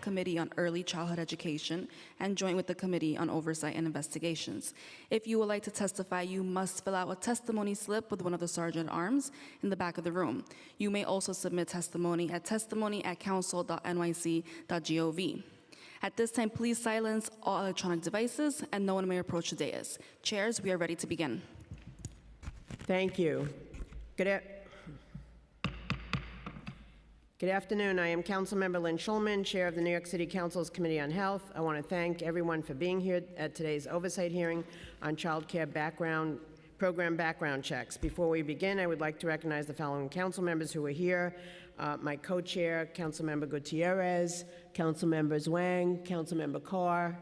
Committee on Early Childhood Education and joint with the Committee on Oversight and Investigations. If you would like to testify, you must fill out a testimony slip with one of the sergeant-at-arms in the back of the room. You may also submit testimony at testimony@council.nyc.gov. At this time, please silence all electronic devices and no one may approach the dais. Chairs, we are ready to begin. Thank you. Good afternoon. I am Councilmember Lynn Schulman, Chair of the New York City Council's Committee on Health. I want to thank everyone for being here at today's oversight hearing on child care program background checks. Before we begin, I would like to recognize the following council members who are here. My co-chair, Councilmember Gutierrez, Councilmembers Wang, Councilmember Carr,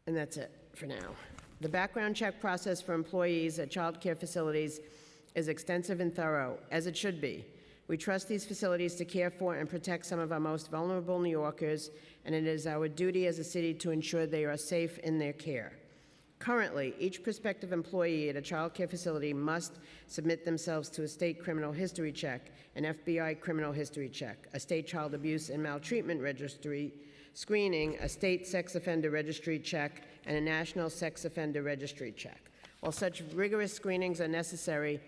and that's it for now. The background check process for employees at child care facilities is extensive and thorough, as it should be. We trust these facilities to care for and protect some of our most vulnerable New Yorkers, and it is our duty as a city to ensure they are safe in their care. Currently, each prospective employee at a child care facility must submit themselves to a state criminal history check, an FBI criminal history check, a state child abuse and maltreatment registry screening, a state sex offender registry check, and a national sex offender registry check. While such rigorous screenings are necessary,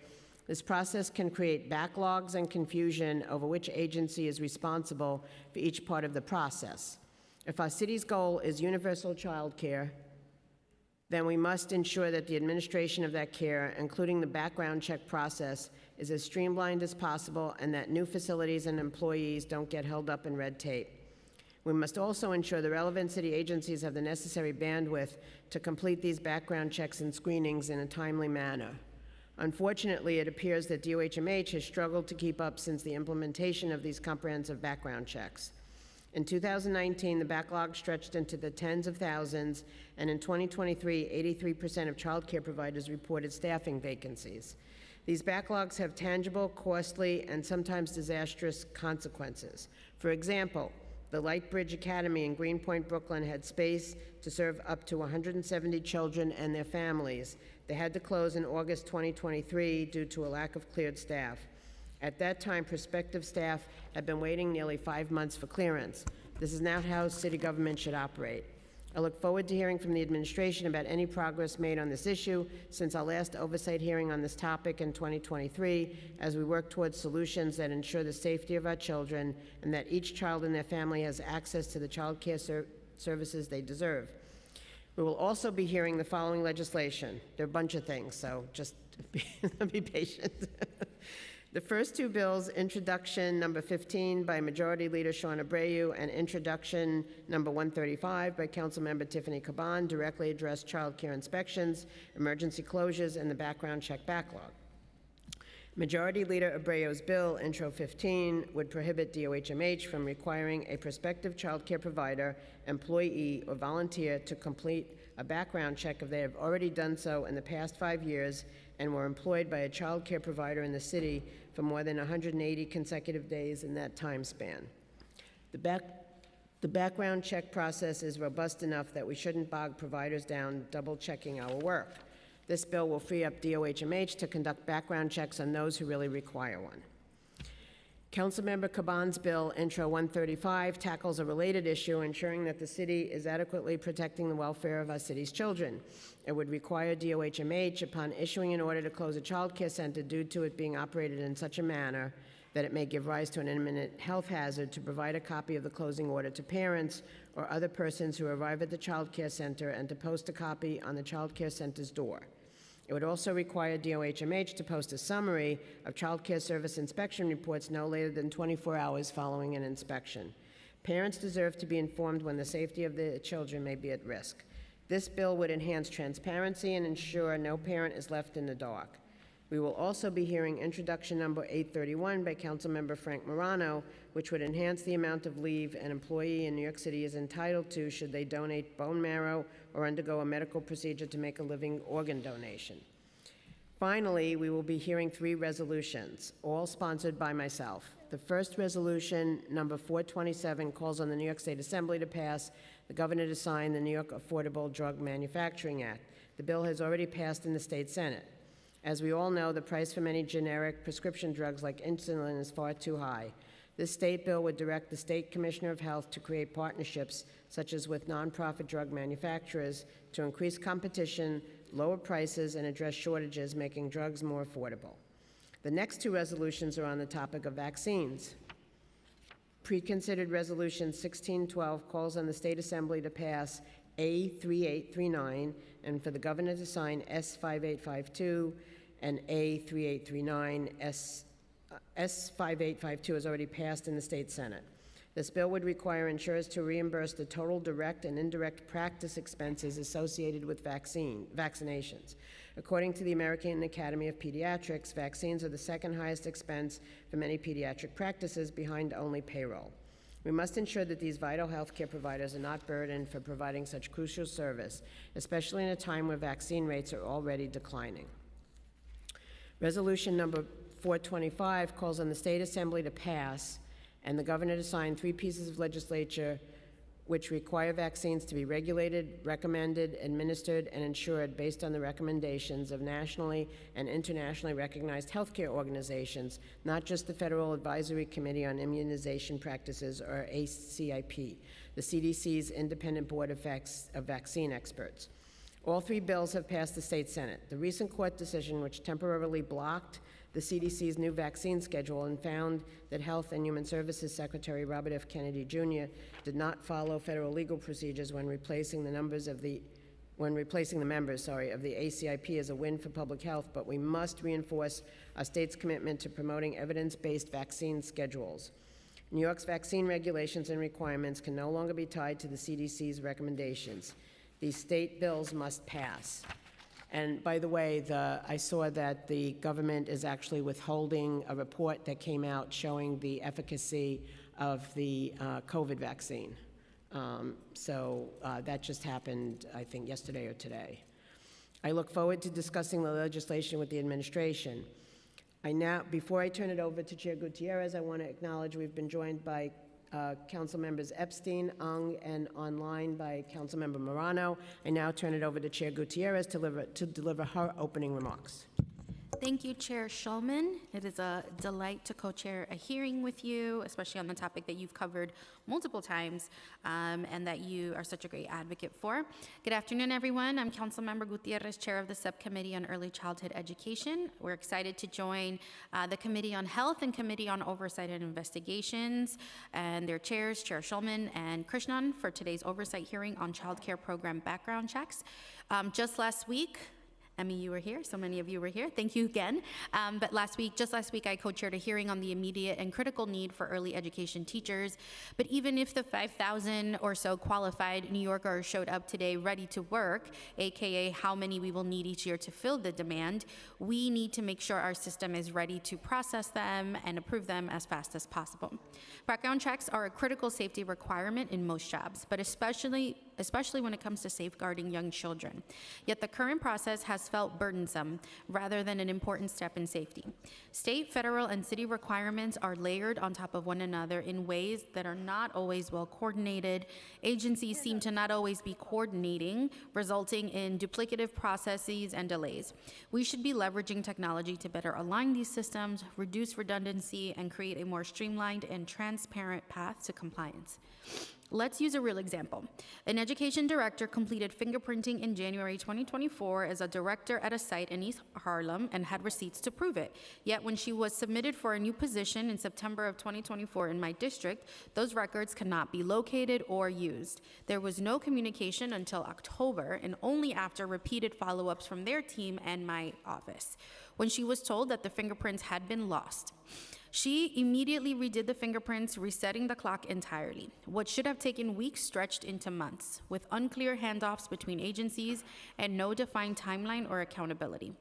this process can create backlogs and confusion over which agency is responsible for each part of the process. If our city's goal is universal child care, then we must ensure that the administration of that care, including the background check process, is as streamlined as possible and that new facilities and employees don't get held up in red tape. We must also ensure the relevant city agencies have the necessary bandwidth to complete these background checks and screenings in a timely manner. Unfortunately, it appears that DOHMH has struggled to keep up since the implementation of these comprehensive background checks. In 2019, the backlog stretched into the tens of thousands, and in 2023, 83% of child care providers reported staffing vacancies. These backlogs have tangible, costly, and sometimes disastrous consequences. For example, the Lightbridge Academy in Greenpoint, Brooklyn had space to serve up to 170 children and their families. They had to close in August 2023 due to a lack of cleared staff. At that time, prospective staff had been waiting nearly 5 months for clearance. This is not how city government should operate. I look forward to hearing from the administration about any progress made on this issue since our last oversight hearing on this topic in 2023, as we work towards solutions that ensure the safety of our children and that each child and their family has access to the child care services they deserve. We will also be hearing the following legislation. There are a bunch of things, so just be patient. The first two bills, introduction number 15 by Majority Leader Sean Abreu and introduction number 135 by Councilmember Tiffany Caban, directly address child care inspections, emergency closures, and the background check backlog. Majority Leader Abreu's bill, Intro 15, would prohibit DOHMH from requiring a prospective child care provider, employee, or volunteer to complete a background check if they have already done so in the past 5 years and were employed by a child care provider in the city for more than 180 consecutive days in that time span. The background check process is robust enough that we shouldn't bog providers down double-checking our work. This bill will free up DOHMH to conduct background checks on those who really require one. Councilmember Caban's bill, Intro 135, tackles a related issue, ensuring that the city is adequately protecting the welfare of our city's children. It would require DOHMH, upon issuing an order to close a child care center due to it being operated in such a manner that it may give rise to an imminent health hazard, to provide a copy of the closing order to parents or other persons who arrive at the child care center and to post a copy on the child care center's door. It would also require DOHMH to post a summary of child care service inspection reports no later than 24 hours following an inspection. Parents deserve to be informed when the safety of their children may be at risk. This bill would enhance transparency and ensure no parent is left in the dark. We will also be hearing introduction number 831 by Councilmember Frank Morano, which would enhance the amount of leave an employee in New York City is entitled to should they donate bone marrow or undergo a medical procedure to make a living organ donation. Finally, we will be hearing 3 resolutions, all sponsored by myself. The first resolution, number 427, calls on the New York State Assembly to pass the governor to sign the New York Affordable Drug Manufacturing Act. The bill has already passed in the state Senate. As we all know, the price for many generic prescription drugs like insulin is far too high. This state bill would direct the State Commissioner of Health to create partnerships, such as with nonprofit drug manufacturers, to increase competition, lower prices, and address shortages, making drugs more affordable. The next 2 resolutions are on the topic of vaccines. Pre-considered Resolution 1612 calls on the State Assembly to pass A3839 and for the Governor to sign S5852 and A3839. S5852 is already passed in the State Senate. This bill would require insurers to reimburse the total direct and indirect practice expenses associated with vaccinations. According to the American Academy of Pediatrics, vaccines are the second highest expense for many pediatric practices, behind only payroll. We must ensure that these vital healthcare providers are not burdened for providing such crucial service, especially in a time where vaccine rates are already declining. Resolution number 425 calls on the State Assembly to pass and the Governor to sign 3 pieces of legislation which require vaccines to be regulated, recommended, administered, and insured based on the recommendations of nationally and internationally recognized healthcare organizations, not just the Federal Advisory Committee on Immunization Practices, or ACIP, the CDC's independent board of vaccine experts. All 3 bills have passed the State Senate. The recent court decision, which temporarily blocked the CDC's new vaccine schedule and found that Health and Human Services Secretary Robert F. Kennedy Jr. did not follow federal legal procedures when replacing the members of the ACIP, is a win for public health, but we must reinforce our state's commitment to promoting evidence-based vaccine schedules. New York's vaccine regulations and requirements can no longer be tied to the CDC's recommendations. These state bills must pass. And by the way, I saw that the government is actually withholding a report that came out showing the efficacy of the COVID vaccine. That just happened, I think, yesterday or today. I look forward to discussing the legislation with the administration. Before I turn it over to Chair Gutierrez, I want to acknowledge we've been joined by Council Members Epstein, Ung, and online by Council Member Morano. I now turn it over to Chair Gutierrez to deliver her opening remarks. Thank you, Chair Shulman. It is a delight to co-chair a hearing with you, especially on the topic that you've covered multiple times and that you are such a great advocate for. Good afternoon, everyone. I'm Councilmember Gutierrez, Chair of the Subcommittee on Early Childhood Education. We're excited to join the Committee on Health and Committee on Oversight and Investigations and their chairs, Chair Shulman and Krishnan, for today's oversight hearing on child care program background checks. Just last week, Emmy, you were here, so many of you were here. Thank you again. But just last week, I co-chaired a hearing on the immediate and critical need for early education teachers. But even if the 5,000 or so qualified New Yorkers showed up today ready to work, AKA how many we will need each year to fill the demand, we need to make sure our system is ready to process them and approve them as fast as possible. Background checks are a critical safety requirement in most jobs, but especially when it comes to safeguarding young children. Yet the current process has felt burdensome rather than an important step in safety. State, federal, and city requirements are layered on top of one another in ways that are not always well coordinated. Agencies seem to not always be coordinating, resulting in duplicative processes and delays. We should be leveraging technology to better align these systems, reduce redundancy, and create a more streamlined and transparent path to compliance. Let's use a real example. An education director completed fingerprinting in January 2024 as a director at a site in East Harlem and had receipts to prove it. Yet when she was submitted for a new position in September of 2024 in my district, those records cannot be located or used. There was no communication until October, and only after repeated follow-ups from their team and my office, when she was told that the fingerprints had been lost. She immediately redid the fingerprints, resetting the clock entirely. What should have taken weeks stretched into months, with unclear handoffs between agencies and no defined timeline or accountability.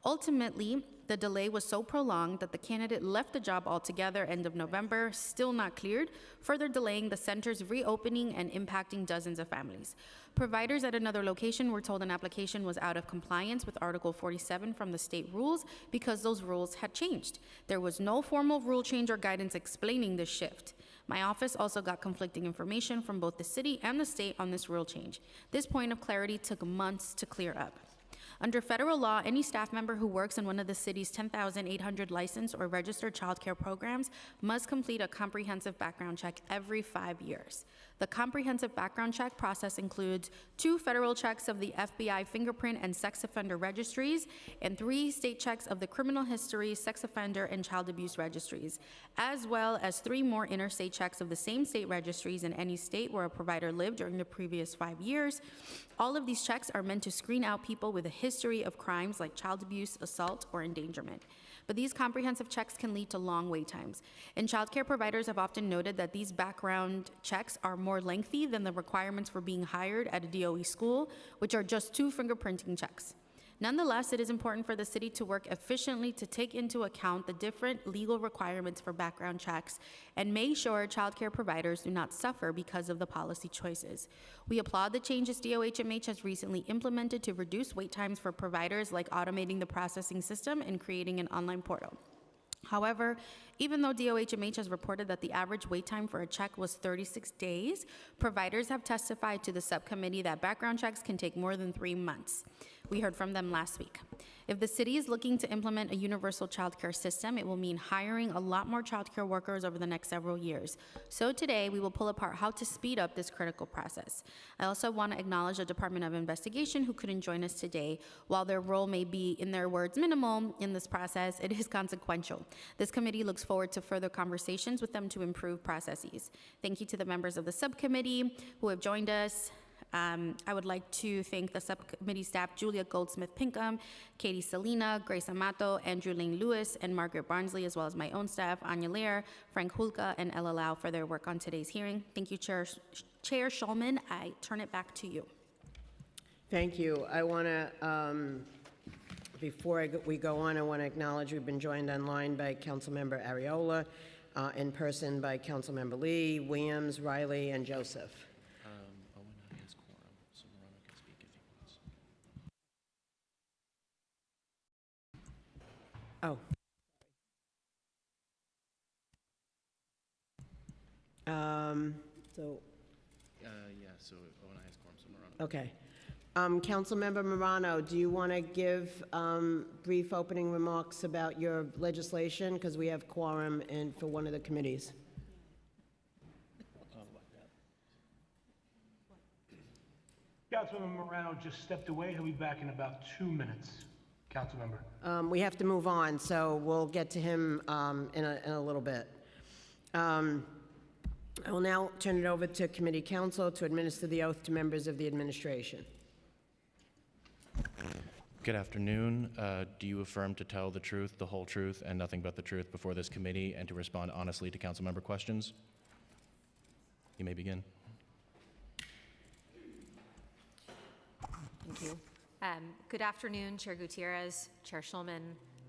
Ultimately, the delay was so prolonged that the candidate left the job altogether end of November, still not cleared, further delaying the center's reopening and impacting dozens of families. Providers at another location were told an application was out of compliance with Article 47 from the state rules because those rules had changed. There was no formal rule change or guidance explaining this shift. My office also got conflicting information from both the city and the state on this rule change. This point of clarity took months to clear up. Under federal law, any staff member who works in one of the city's 10,800 licensed or registered childcare programs must complete a comprehensive background check every 5 years. The comprehensive background check process includes 2 federal checks of the FBI fingerprint and sex offender registries and 3 state checks of the criminal history, sex offender, and child abuse registries, as well as 3 more interstate checks of the same state registries in any state where a provider lived during the previous 5 years. All of these checks are meant to screen out people with a history of crimes like child abuse, assault, or endangerment. But these comprehensive checks can lead to long wait times. And childcare providers have often noted that these background checks are more lengthy than the requirements for being hired at a DOE school, which are just 2 fingerprinting checks. Nonetheless, it is important for the city to work efficiently to take into account the different legal requirements for background checks and make sure childcare providers do not suffer because of the policy choices. We applaud the changes DOHMH has recently implemented to reduce wait times for providers, like automating the processing system and creating an online portal. However, even though DOHMH has reported that the average wait time for a check was 36 days, providers have testified to the subcommittee that background checks can take more than 3 months. We heard from them last week. If the city is looking to implement a universal childcare system, it will mean hiring a lot more childcare workers over the next several years. So today, we will pull apart how to speed up this critical process. I also want to acknowledge the Department of Investigation, who couldn't join us today. While their role may be, in their words, minimal in this process, it is consequential. This committee looks forward to further conversations with them to improve processes. Thank you to the members of the subcommittee who have joined us. I would like to thank the subcommittee staff, Julia Goldsmith-Pinkham, Katie Salina, Grace Amato, Andrew Lane Lewis, and Margaret Barnsley, as well as my own staff, Anya Lear, Frank Hulka, and Ella Lau for their work on today's hearing. Thank you, Chair Shulman. I turn it back to you. Thank you. I want to, before we go on, I want to acknowledge we've been joined online by Councilmember Ariola, in person by Councilmember Lee, Williams, Riley, and Joseph. Owen has quorum, so Morano can speak if he wants. Oh. So Owen has quorum, so Morano. Okay. Councilmember Morano, do you want to give brief opening remarks about your legislation? Because we have quorum for one of the committees. Councilmember Morano just stepped away. He'll be back in about 2 minutes. Councilmember. We have to move on, so we'll get to him in a little bit. I will now turn it over to committee counsel to administer the oath to members of the administration. Good afternoon. Do you affirm to tell the truth, the whole truth, and nothing but the truth before this committee, and to respond honestly to council member questions? You may begin. Thank you. Good afternoon, Chair Gutierrez, Chair Shulman,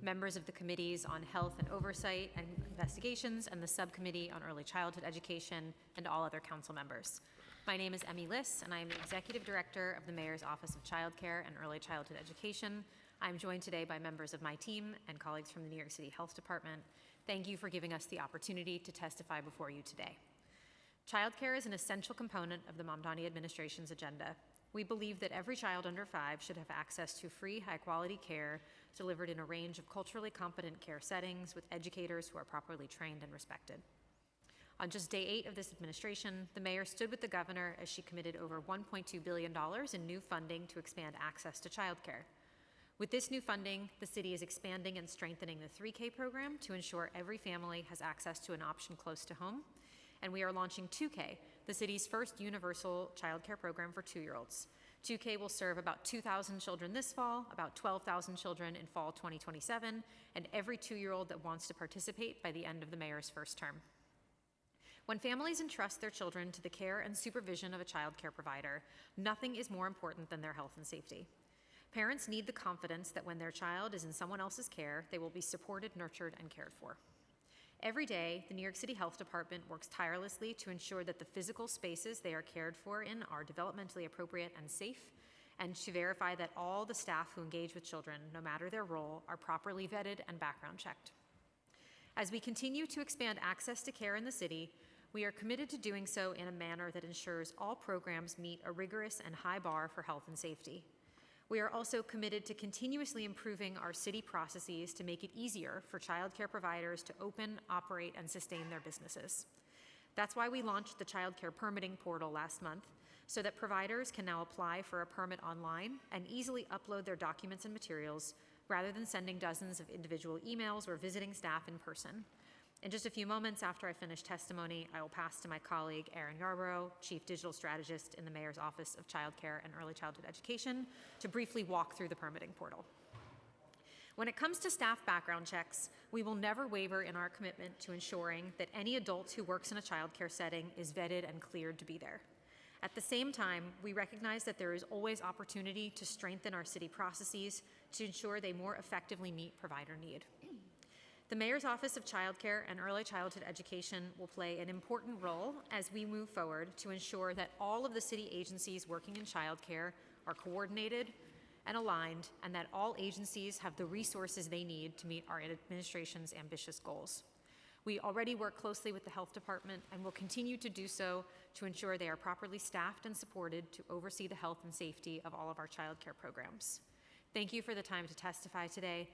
members of the committees on Health and Oversight and Investigations, and the Subcommittee on Early Childhood Education, and all other council members. My name is Emmy Liss, and I am the Executive Director of the Mayor's Office of Child Care and Early Childhood Education. I'm joined today by members of my team and colleagues from the New York City Health Department. Thank you for giving us the opportunity to testify before you today. Childcare is an essential component of the Mamdani administration's agenda. We believe that every child under 5 should have access to free, high-quality care delivered in a range of culturally competent care settings with educators who are properly trained and respected. On just day 8 of this administration, the mayor stood with the governor as she committed over $1.2 billion in new funding to expand access to childcare. With this new funding, the city is expanding and strengthening the 3K program to ensure every family has access to an option close to home. And we are launching 2K, the city's first universal childcare program for 2-year-olds. 2K will serve about 2,000 children this fall, about 12,000 children in fall 2027, and every 2-year-old that wants to participate by the end of the mayor's first term. When families entrust their children to the care and supervision of a child care provider, nothing is more important than their health and safety. Parents need the confidence that when their child is in someone else's care, they will be supported, nurtured, and cared for. Every day, the New York City Health Department works tirelessly to ensure that the physical spaces they are cared for in are developmentally appropriate and safe, and to verify that all the staff who engage with children, no matter their role, are properly vetted and background checked. As we continue to expand access to care in the city, we are committed to doing so in a manner that ensures all programs meet a rigorous and high bar for health and safety. We are also committed to continuously improving our city processes to make it easier for childcare providers to open, operate, and sustain their businesses. That's why we launched the childcare permitting portal last month, so that providers can now apply for a permit online and easily upload their documents and materials rather than sending dozens of individual emails or visiting staff in person. In just a few moments after I finish testimony, I will pass to my colleague, Erin Yarborough, Chief Digital Strategist in the Mayor's Office of Child Care and Early Childhood Education, to briefly walk through the permitting portal. When it comes to staff background checks, we will never waver in our commitment to ensuring that any adult who works in a child care setting is vetted and cleared to be there. At the same time, we recognize that there is always opportunity to strengthen our city processes to ensure they more effectively meet provider need. The Mayor's Office of Child Care and Early Childhood Education will play an important role as we move forward to ensure that all of the city agencies working in child care are coordinated and aligned, and that all agencies have the resources they need to meet our administration's ambitious goals. We already work closely with the Health Department and will continue to do so to ensure they are properly staffed and supported to oversee the health and safety of all of our child care programs. Thank you for the time to testify today.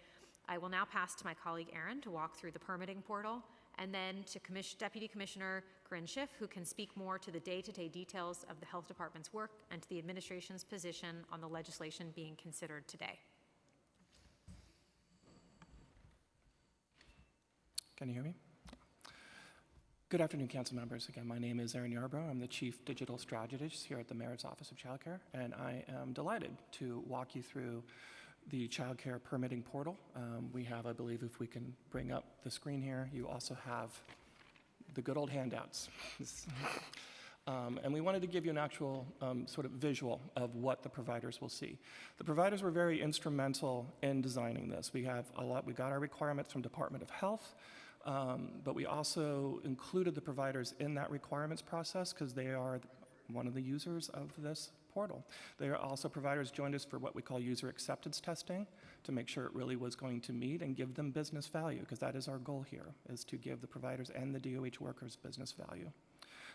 I will now pass to my colleague Erin to walk through the permitting portal, and then to Deputy Commissioner Corinne Schiff, who can speak more to the day-to-day details of the Health Department's work and to the administration's position on the legislation being considered today. Can you hear me? Good afternoon, council members. Again, my name is Erin Yarborough. I'm the Chief Digital Strategist here at the Mayor's Office of Child Care, and I am delighted to walk you through the child care permitting portal. We have, I believe, if we can bring up the screen here, you also have the good old handouts. And we wanted to give you an actual sort of visual of what the providers will see. The providers were very instrumental in designing this. We got our requirements from Department of Health, but we also included the providers in that requirements process because they are one of the users of this portal. They are also providers joined us for what we call user acceptance testing to make sure it really was going to meet and give them business value, because that is our goal here, is to give the providers and the DOH workers business value.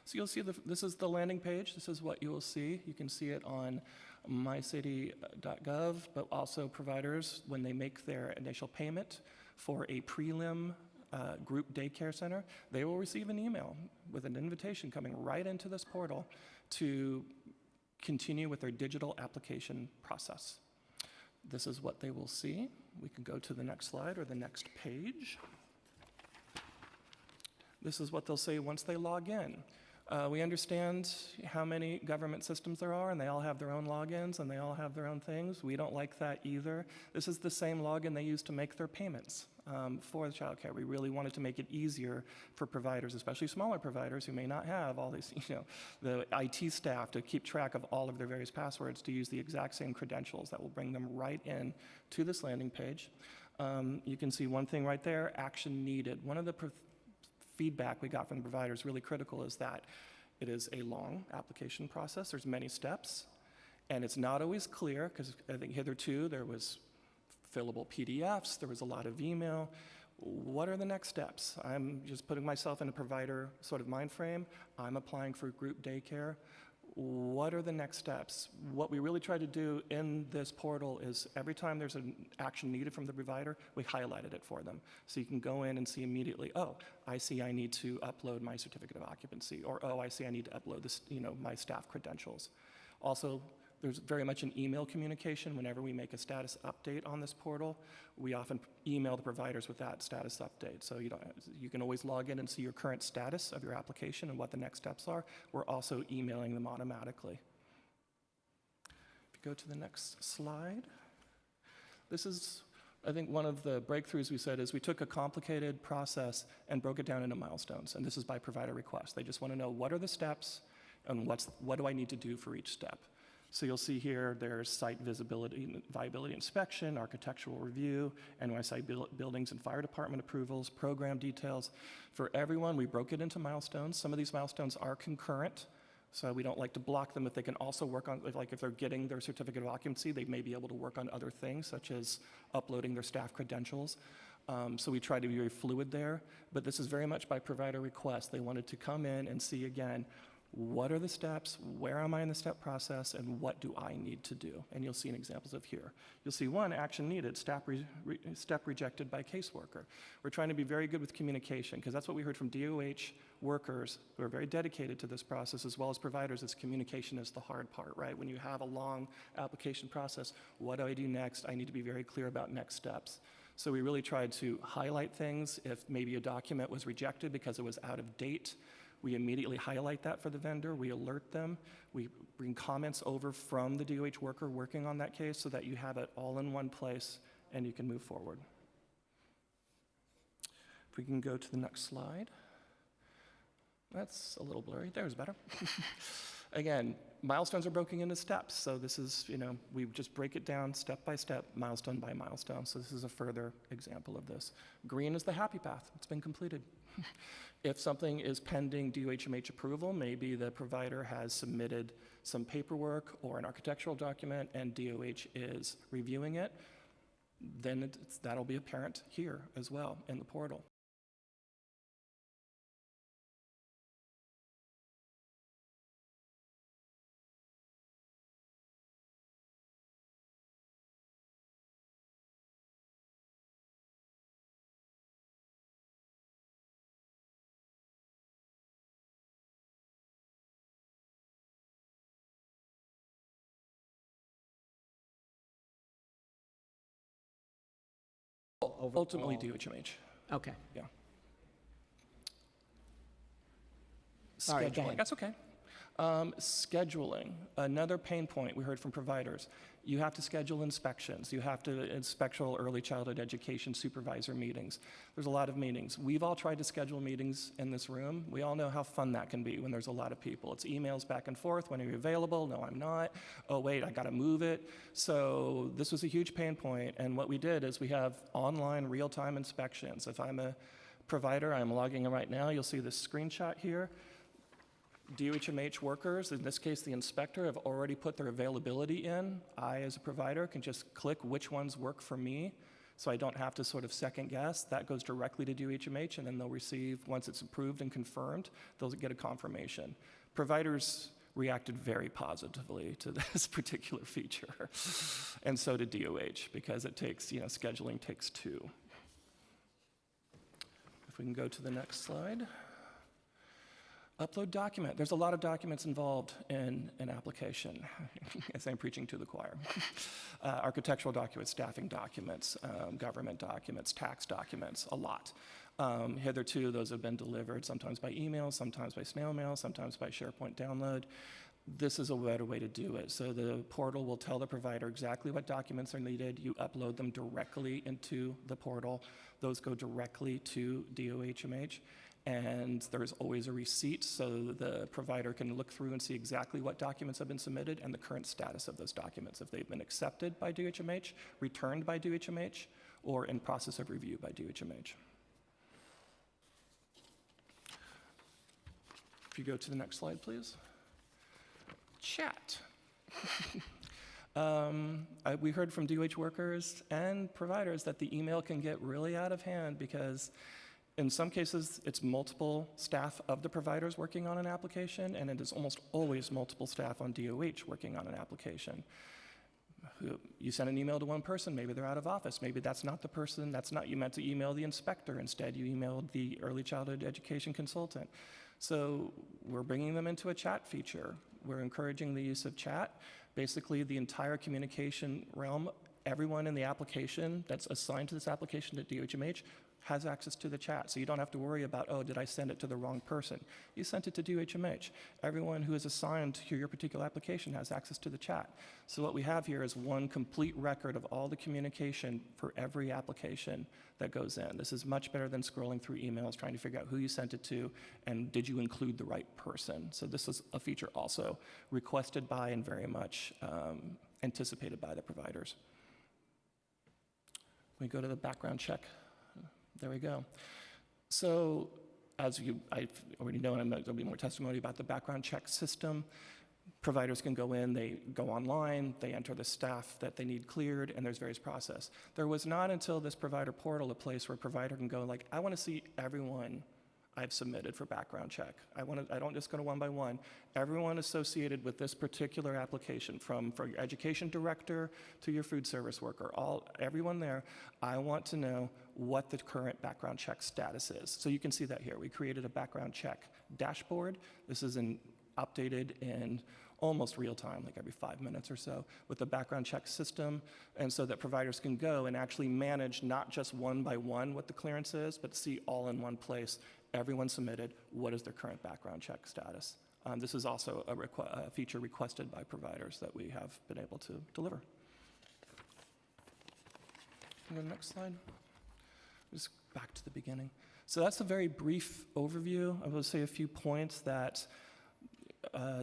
So you'll see this is the landing page. This is what you will see. You can see it on mycity.gov, but also providers, when they make their initial payment for a prelim group daycare center, they will receive an email with an invitation coming right into this portal to continue with their digital application process. This is what they will see. We can go to the next slide or the next page. This is what they'll say once they log in. We understand how many government systems there are, and they all have their own logins, and they all have their own things. We don't like that either. This is the same login they use to make their payments for the child care. We really wanted to make it easier for providers, especially smaller providers who may not have all these, the IT staff to keep track of all of their various passwords, to use the exact same credentials that will bring them right in to this landing page. You can see one thing right there, action needed. One of the feedback we got from the providers, really critical, is that it is a long application process. There's many steps, and it's not always clear, because I think hitherto there was fillable PDFs, there was a lot of email. What are the next steps? I'm just putting myself in a provider sort of mind frame. I'm applying for group daycare. What are the next steps? What we really try to do in this portal is every time there's an action needed from the provider, we highlighted it for them. So you can go in and see immediately, oh, I see I need to upload my certificate of occupancy, or oh, I see I need to upload this, my staff credentials. Also, there's very much an email communication. Whenever we make a status update on this portal, we often email the providers with that status update. So you can always log in and see your current status of your application and what the next steps are. We're also emailing them automatically. If you go to the next slide. This is, I think, one of the breakthroughs we said is we took a complicated process and broke it down into milestones. And this is by provider request. They just want to know, what are the steps and what do I need to do for each step? So you'll see here there's site visibility, viability inspection, architectural review, NYSI buildings and fire department approvals, program details. For everyone, we broke it into milestones. Some of these milestones are concurrent, so we don't like to block them if they can also work on, like if they're getting their certificate of occupancy, they may be able to work on other things, such as uploading their staff credentials. So we try to be very fluid there, but this is very much by provider request. They wanted to come in and see again, what are the steps, where am I in the step process, and what do I need to do? And you'll see examples of here. You'll see one, action needed, step rejected by caseworker. We're trying to be very good with communication, because that's what we heard from DOH workers who are very dedicated to this process, as well as providers, is communication is the hard part, right? When you have a long application process, what do I do next? I need to be very clear about next steps. So we really tried to highlight things. If maybe a document was rejected because it was out of date, we immediately highlight that for the vendor. We alert them. We bring comments over from the DOH worker working on that case so that you have it all in one place and you can move forward. If we can go to the next slide. That's a little blurry. There's better. Again, milestones are broken into steps. So this is, we just break it down step by step, milestone by milestone. So this is a further example of this. Green is the happy path. It's been completed. If something is pending DOHMH approval, maybe the provider has submitted some paperwork or an architectural document and DOH is reviewing it, then that'll be apparent here as well in the portal. Ultimately, DOHMH. Okay. Yeah. All right, go Scheduling. ahead. That's okay. Scheduling, another pain point we heard from providers. You have to schedule inspections. You have to inspectional early childhood education supervisor meetings. There's a lot of meetings. We've all tried to schedule meetings in this room. We all know how fun that can be when there's a lot of people. It's emails back and forth. When are you available? No, I'm not. Oh, wait, I got to move it. So this was a huge pain point. And what we did is we have online real-time inspections. If I'm a provider, I'm logging in right now. You'll see this screenshot here. DOHMH workers, in this case the inspector, have already put their availability in. I, as a provider, can just click which ones work for me, so I don't have to sort of second guess. That goes directly to DOHMH, and then they'll receive, once it's approved and confirmed, they'll get a confirmation. Providers reacted very positively to this particular feature, and so did DOH, because it takes, scheduling takes two. If we can go to the next slide. Upload document. There's a lot of documents involved in an application, as I'm preaching to the choir. Architectural documents, staffing documents, government documents, tax documents, a lot. Hitherto, those have been delivered sometimes by email, sometimes by snail mail, sometimes by SharePoint download. This is a better way to do it. So the portal will tell the provider exactly what documents are needed. You upload them directly into the portal. Those go directly to DOHMH. And there's always a receipt, so the provider can look through and see exactly what documents have been submitted and the current status of those documents, if they've been accepted by DOHMH, returned by DOHMH, or in process of review by DOHMH. If you go to the next slide, please. Chat. We heard from DOH workers and providers that the email can get really out of hand because in some cases, it's multiple staff of the providers working on an application, and it is almost always multiple staff on DOH working on an application. You send an email to one person, maybe they're out of office. Maybe that's not the person, you meant to email the inspector. Instead, you emailed the early childhood education consultant. So we're bringing them into a chat feature. We're encouraging the use of chat. Basically, the entire communication realm, everyone in the application that's assigned to this application at DOHMH has access to the chat. So you don't have to worry about, oh, did I send it to the wrong person? You sent it to DOHMH. Everyone who is assigned to your particular application has access to the chat. So what we have here is one complete record of all the communication for every application that goes in. This is much better than scrolling through emails, trying to figure out who you sent it to, and did you include the right person? So this is a feature also requested by and very much anticipated by the providers. We go to the background check. There we go. So as I've already known, there'll be more testimony about the background check system. Providers can go in, they go online, they enter the staff that they need cleared, and there's various process. There was not until this provider portal a place where a provider can go like, I want to see everyone I've submitted for background check. I don't just go to one by one. Everyone associated with this particular application, from your education director to your food service worker, everyone there, I want to know what the current background check status is. So you can see that here. We created a background check dashboard. This is updated in almost real time, like every 5 minutes or so, with the background check system, and so that providers can go and actually manage not just one by one what the clearance is, but see all in one place. Everyone submitted, what is their current background check status? This is also a feature requested by providers that we have been able to deliver. And the next slide. Just back to the beginning. So that's a very brief overview. I will say a few points that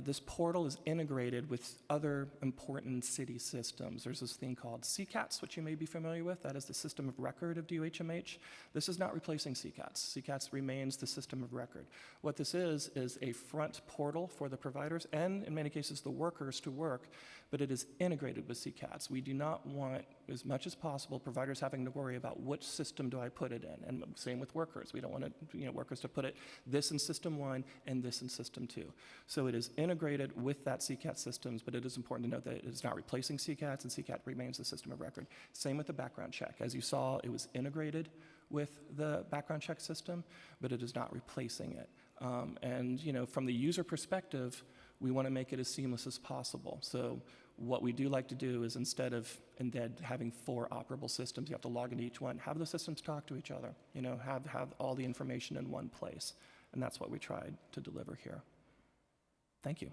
this portal is integrated with other important city systems. There's this thing called CCATS, which you may be familiar with. That is the system of record of DOHMH. This is not replacing CCATS. CCATS remains the system of record. What this is a front portal for the providers and, in many cases, the workers to work, but it is integrated with CCATS. We do not want, as much as possible, providers having to worry about which system do I put it in, and same with workers. We don't want workers to put this in system 1 and this in system 2. So it is integrated with that CCAT systems, but it is important to note that it is not replacing CCATs, and CCAT remains the system of record. Same with the background check. As you saw, it was integrated with the background check system, but it is not replacing it. And from the user perspective, we want to make it as seamless as possible. So what we do like to do is instead having 4 operable systems, you have to log into each one, have the systems talk to each other, have all the information in one place. And that's what we tried to deliver here. Thank you.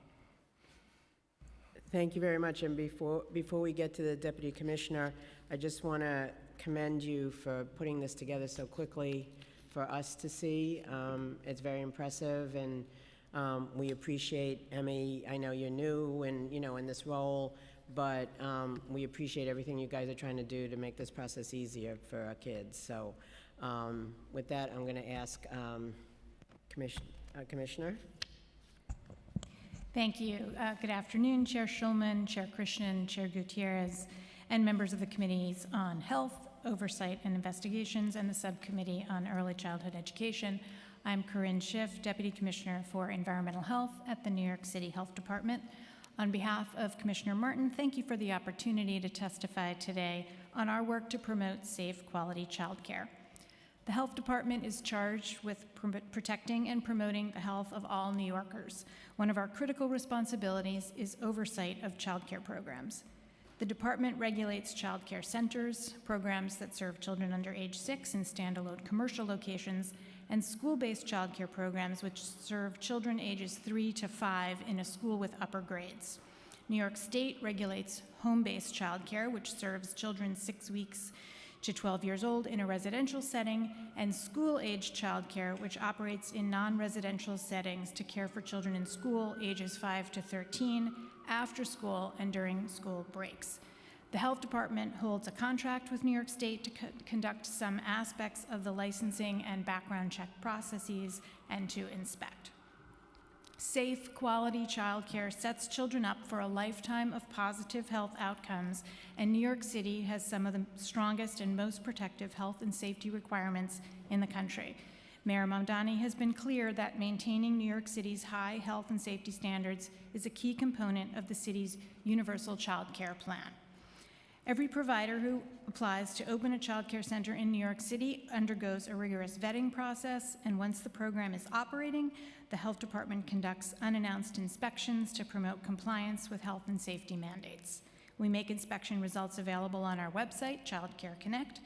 Thank you very much. And before we get to the Deputy Commissioner, I just want to commend you for putting this together so quickly for us to see. It's very impressive, and we appreciate, Emmy, I know you're new and, in this role, but we appreciate everything you guys are trying to do to make this process easier for our kids. So with that, I'm going to ask Commissioner. Thank you. Good afternoon, Chair Schulman, Chair Krishnan, Chair Gutierrez, and members of the Committees on Health, Oversight and Investigations, and the Subcommittee on Early Childhood Education. I'm Corinne Schiff, Deputy Commissioner for Environmental Health at the New York City Health Department. On behalf of Commissioner Martin, thank you for the opportunity to testify today on our work to promote safe, quality childcare. The Health Department is charged with protecting and promoting the health of all New Yorkers. One of our critical responsibilities is oversight of childcare programs. The department regulates childcare centers, programs that serve children under age 6 in standalone commercial locations, and school-based childcare programs which serve children ages 3 to 5 in a school with upper grades. New York State regulates home-based childcare, which serves children 6 weeks to 12 years old in a residential setting, and school-age childcare, which operates in non-residential settings to care for children in school ages 5 to 13, after school and during school breaks. The Health Department holds a contract with New York State to conduct some aspects of the licensing and background check processes and to inspect. Safe, quality childcare sets children up for a lifetime of positive health outcomes, and New York City has some of the strongest and most protective health and safety requirements in the country. Mayor Mamdani has been clear that maintaining New York City's high health and safety standards is a key component of the city's universal child care plan. Every provider who applies to open a child care center in New York City undergoes a rigorous vetting process, and once the program is operating, the Health Department conducts unannounced inspections to promote compliance with health and safety mandates. We make inspection results available on our website, Child Care Connect,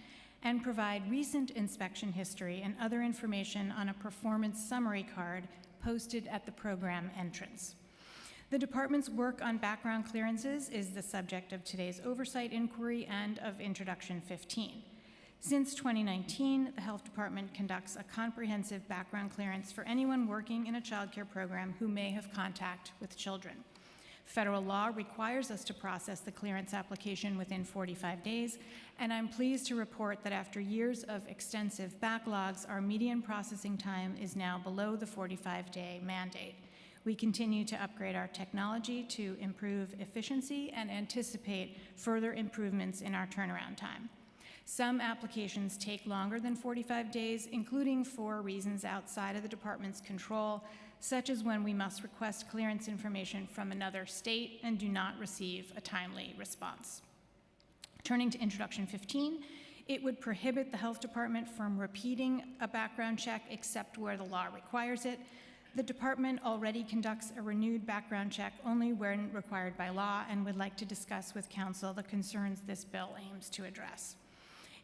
and provide recent inspection history and other information on a performance summary card posted at the program entrance. The department's work on background clearances is the subject of today's oversight inquiry and of Introduction 15. Since 2019, the Health Department conducts a comprehensive background clearance for anyone working in a child care program who may have contact with children. Federal law requires us to process the clearance application within 45 days, and I'm pleased to report that after years of extensive backlogs, our median processing time is now below the 45-day mandate. We continue to upgrade our technology to improve efficiency and anticipate further improvements in our turnaround time. Some applications take longer than 45 days, including for reasons outside of the department's control, such as when we must request clearance information from another state and do not receive a timely response. Turning to Introduction 15, it would prohibit the health department from repeating a background check except where the law requires it. The department already conducts a renewed background check only when required by law and would like to discuss with council the concerns this bill aims to address.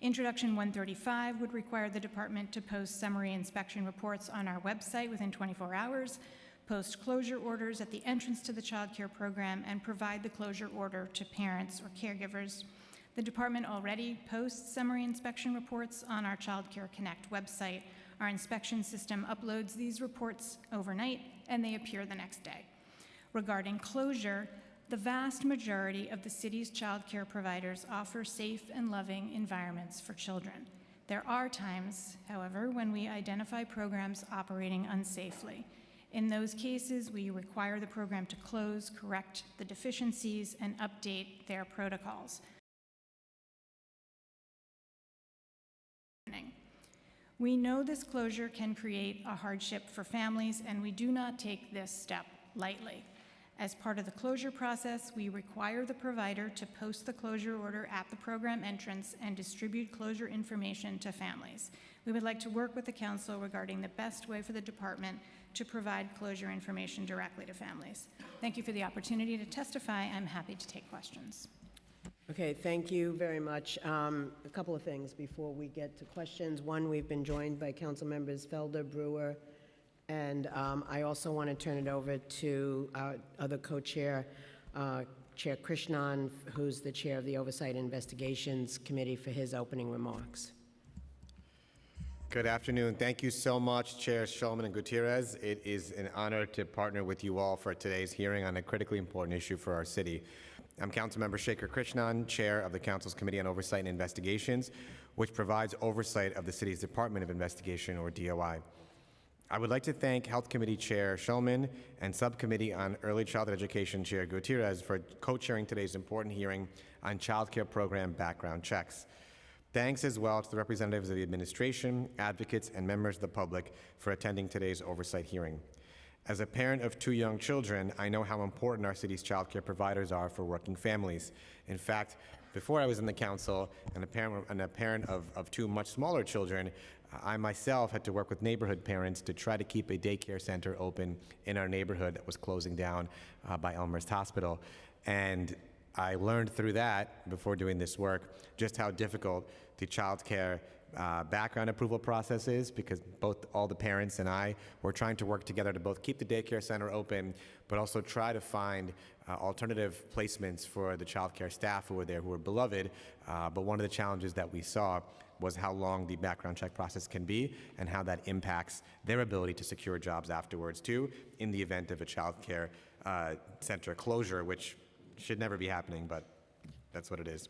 Introduction 135 would require the department to post summary inspection reports on our website within 24 hours, post closure orders at the entrance to the child care program, and provide the closure order to parents or caregivers. The department already posts summary inspection reports on our Child Care Connect website. Our inspection system uploads these reports overnight, and they appear the next day. Regarding closure, the vast majority of the city's child care providers offer safe and loving environments for children. There are times, however, when we identify programs operating unsafely. In those cases, we require the program to close, correct the deficiencies, and update their protocols. We know this closure can create a hardship for families, and we do not take this step lightly. As part of the closure process, we require the provider to post the closure order at the program entrance and distribute closure information to families. We would like to work with the council regarding the best way for the department to provide closure information directly to families. Thank you for the opportunity to testify. I'm happy to take questions. Okay, thank you very much. A couple of things before we get to questions. One, we've been joined by council members Felder, Brewer, and I also want to turn it over to our other co-chair, Chair Krishnan, who's the chair of the Oversight and Investigations Committee, for his opening remarks. Good afternoon. Thank you so much, Chairs Shulman and Gutierrez. It is an honor to partner with you all for today's hearing on a critically important issue for our city. I'm Councilmember Shekhar Krishnan, Chair of the Council's Committee on Oversight and Investigations, which provides oversight of the city's Department of Investigation, or DOI. I would like to thank Health Committee Chair Shulman and Subcommittee on Early Childhood Education Chair Gutierrez for co-chairing today's important hearing on child care program background checks. Thanks as well to the representatives of the administration, advocates, and members of the public for attending today's oversight hearing. As a parent of 2 young children, I know how important our city's child care providers are for working families. In fact, before I was in the council and a parent of 2 much smaller children, I myself had to work with neighborhood parents to try to keep a daycare center open in our neighborhood that was closing down by Elmhurst Hospital. And I learned through that, before doing this work, just how difficult the child care background approval process is, because all the parents and I were trying to work together to both keep the daycare center open, but also try to find alternative placements for the child care staff who were there, who were beloved. But one of the challenges that we saw was how long the background check process can be and how that impacts their ability to secure jobs afterwards too, in the event of a child care center closure, which should never be happening, but that's what it is.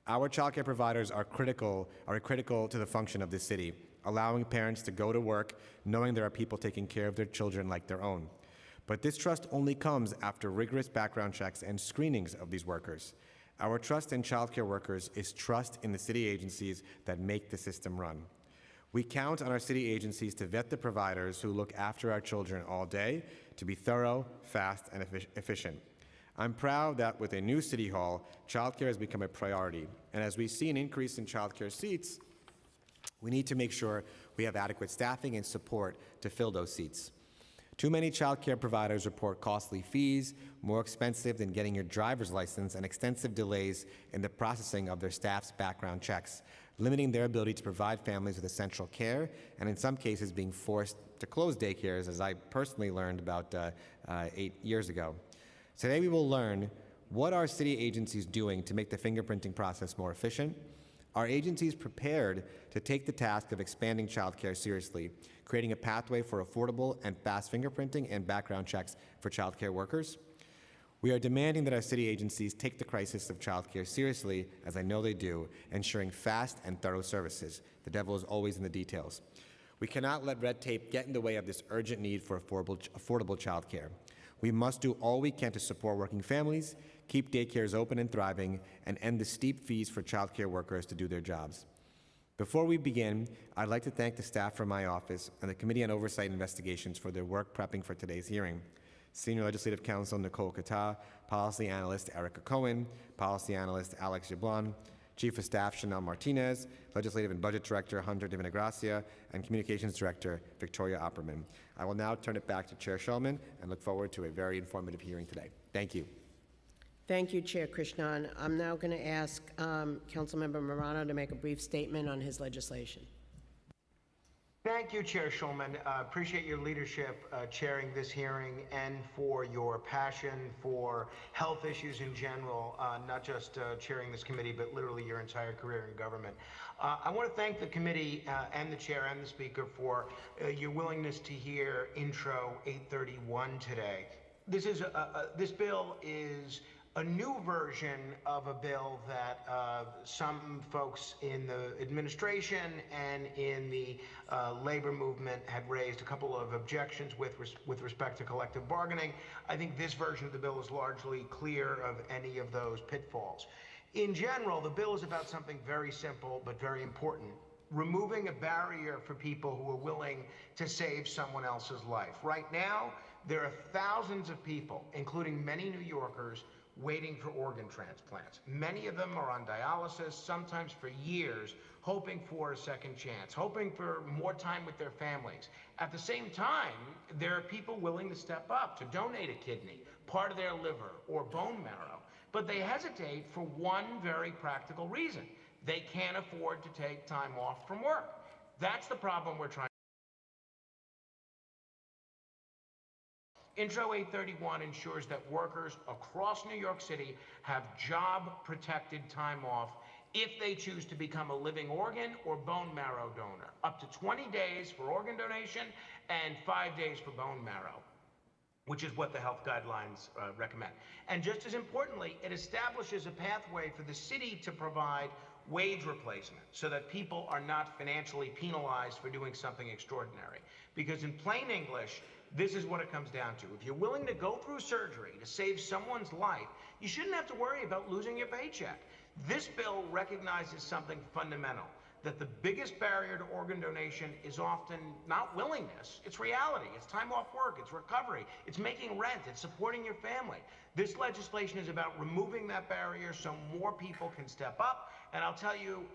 Our child care providers are critical to the function of this city, allowing parents to go to work knowing there are people taking care of their children like their own. But this trust only comes after rigorous background checks and screenings of these workers. Our trust in child care workers is trust in the city agencies that make the system run. We count on our city agencies to vet the providers who look after our children all day, to be thorough, fast, and efficient. I'm proud that with a new City Hall, childcare has become a priority. And as we see an increase in childcare seats, we need to make sure we have adequate staffing and support to fill those seats. Too many childcare providers report costly fees, more expensive than getting your driver's license, and extensive delays in the processing of their staff's background checks, limiting their ability to provide families with essential care, and in some cases being forced to close daycares, as I personally learned about 8 years ago. Today we will learn what are city agencies doing to make the fingerprinting process more efficient. Are agencies prepared to take the task of expanding childcare seriously, creating a pathway for affordable and fast fingerprinting and background checks for childcare workers? We are demanding that our city agencies take the crisis of childcare seriously, as I know they do, ensuring fast and thorough services. The devil is always in the details. We cannot let red tape get in the way of this urgent need for affordable childcare. We must do all we can to support working families, keep daycares open and thriving, and end the steep fees for childcare workers to do their jobs. Before we begin, I'd like to thank the staff from my office and the Committee on Oversight and Investigations for their work prepping for today's hearing. Senior Legislative Counsel Nicole Kata, Policy Analyst Erica Cohen, Policy Analyst Alex Yablon, Chief of Staff Chanel Martinez, Legislative and Budget Director Hunter Divinagracia, and Communications Director Victoria Opperman. I will now turn it back to Chair Shulman and look forward to a very informative hearing today. Thank you. Thank you, Chair Krishnan. I'm now going to ask Councilmember Morano to make a brief statement on his legislation. Thank you, Chair Shulman. Appreciate your leadership chairing this hearing and for your passion for health issues in general, not just chairing this committee, but literally your entire career in government. I want to thank the committee and the chair and the speaker for your willingness to hear Intro 831 today. This bill is a new version of a bill that some folks in the administration and in the labor movement had raised a couple of objections with respect to collective bargaining. I think this version of the bill is largely clear of any of those pitfalls. In general, the bill is about something very simple but very important: removing a barrier for people who are willing to save someone else's life. Right now, there are thousands of people, including many New Yorkers, waiting for organ transplants. Many of them are on dialysis, sometimes for years, hoping for a second chance, hoping for more time with their families. At the same time, there are people willing to step up to donate a kidney, part of their liver, or bone marrow, but they hesitate for one very practical reason: they can't afford to take time off from work. That's the problem we're trying. Intro 831 ensures that workers across New York City have job-protected time off if they choose to become a living organ or bone marrow donor, up to 20 days for organ donation and 5 days for bone marrow, which is what the health guidelines recommend. And just as importantly, it establishes a pathway for the city to provide wage replacement so that people are not financially penalized for doing something extraordinary. Because in plain English, this is what it comes down to. If you're willing to go through surgery to save someone's life, you shouldn't have to worry about losing your paycheck. This bill recognizes something fundamental: that the biggest barrier to organ donation is often not willingness, it's reality. It's time off work, it's recovery, it's making rent, it's supporting your family. This legislation is about removing that barrier so more people can step up. And I'll tell you,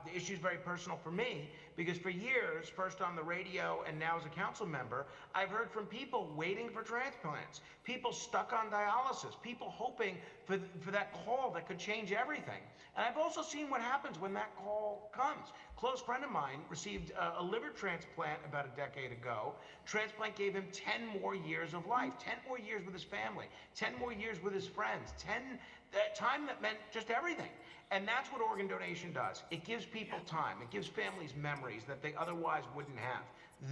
the issue is very personal for me, because for years, first on the radio and now as a council member, I've heard from people waiting for transplants, people stuck on dialysis, people hoping for that call that could change everything. And I've also seen what happens when that call comes. A close friend of mine received a liver transplant about a decade ago. Transplant gave him 10 more years of life, 10 more years with his family, 10 more years with his friends, time that meant just everything. And that's what organ donation does. It gives people time. It gives families memories that they otherwise wouldn't have.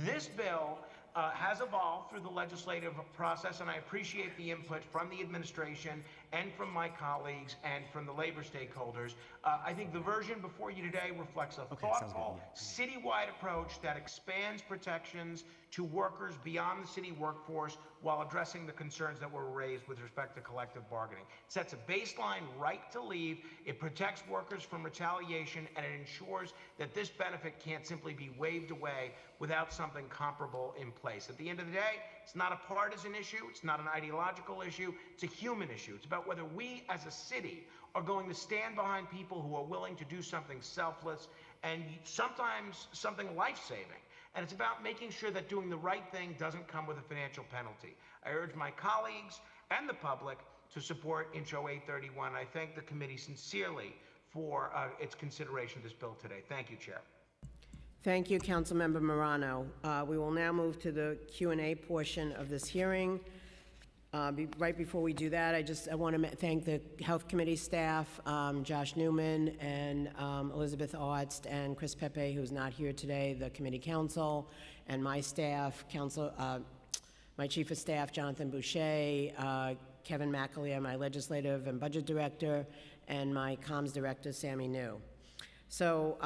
This bill has evolved through the legislative process, and I appreciate the input from the administration and from my colleagues and from the labor stakeholders. I think the version before you today reflects a thoughtful, citywide approach that expands protections to workers beyond the city workforce while addressing the concerns that were raised with respect to collective bargaining. It sets a baseline right to leave, it protects workers from retaliation, and it ensures that this benefit can't simply be waved away without something comparable in place. At the end of the day, it's not a partisan issue, it's not an ideological issue, it's a human issue. It's about whether we as a city are going to stand behind people who are willing to do something selfless and sometimes something life-saving. And it's about making sure that doing the right thing doesn't come with a financial penalty. I urge my colleagues and the public to support Intro 831. I thank the committee sincerely for its consideration of this bill today. Thank you, Chair. Thank you, Councilmember Morano. We will now move to the Q&A portion of this hearing. Right before we do that, I want to thank the Health Committee staff, Josh Newman and Elizabeth Autst and Chris Pepe, who's not here today, the committee counsel, and my staff, my chief of staff, Jonathan Boucher, Kevin McAleer, my legislative and budget director, and my comms director, Sammy New. So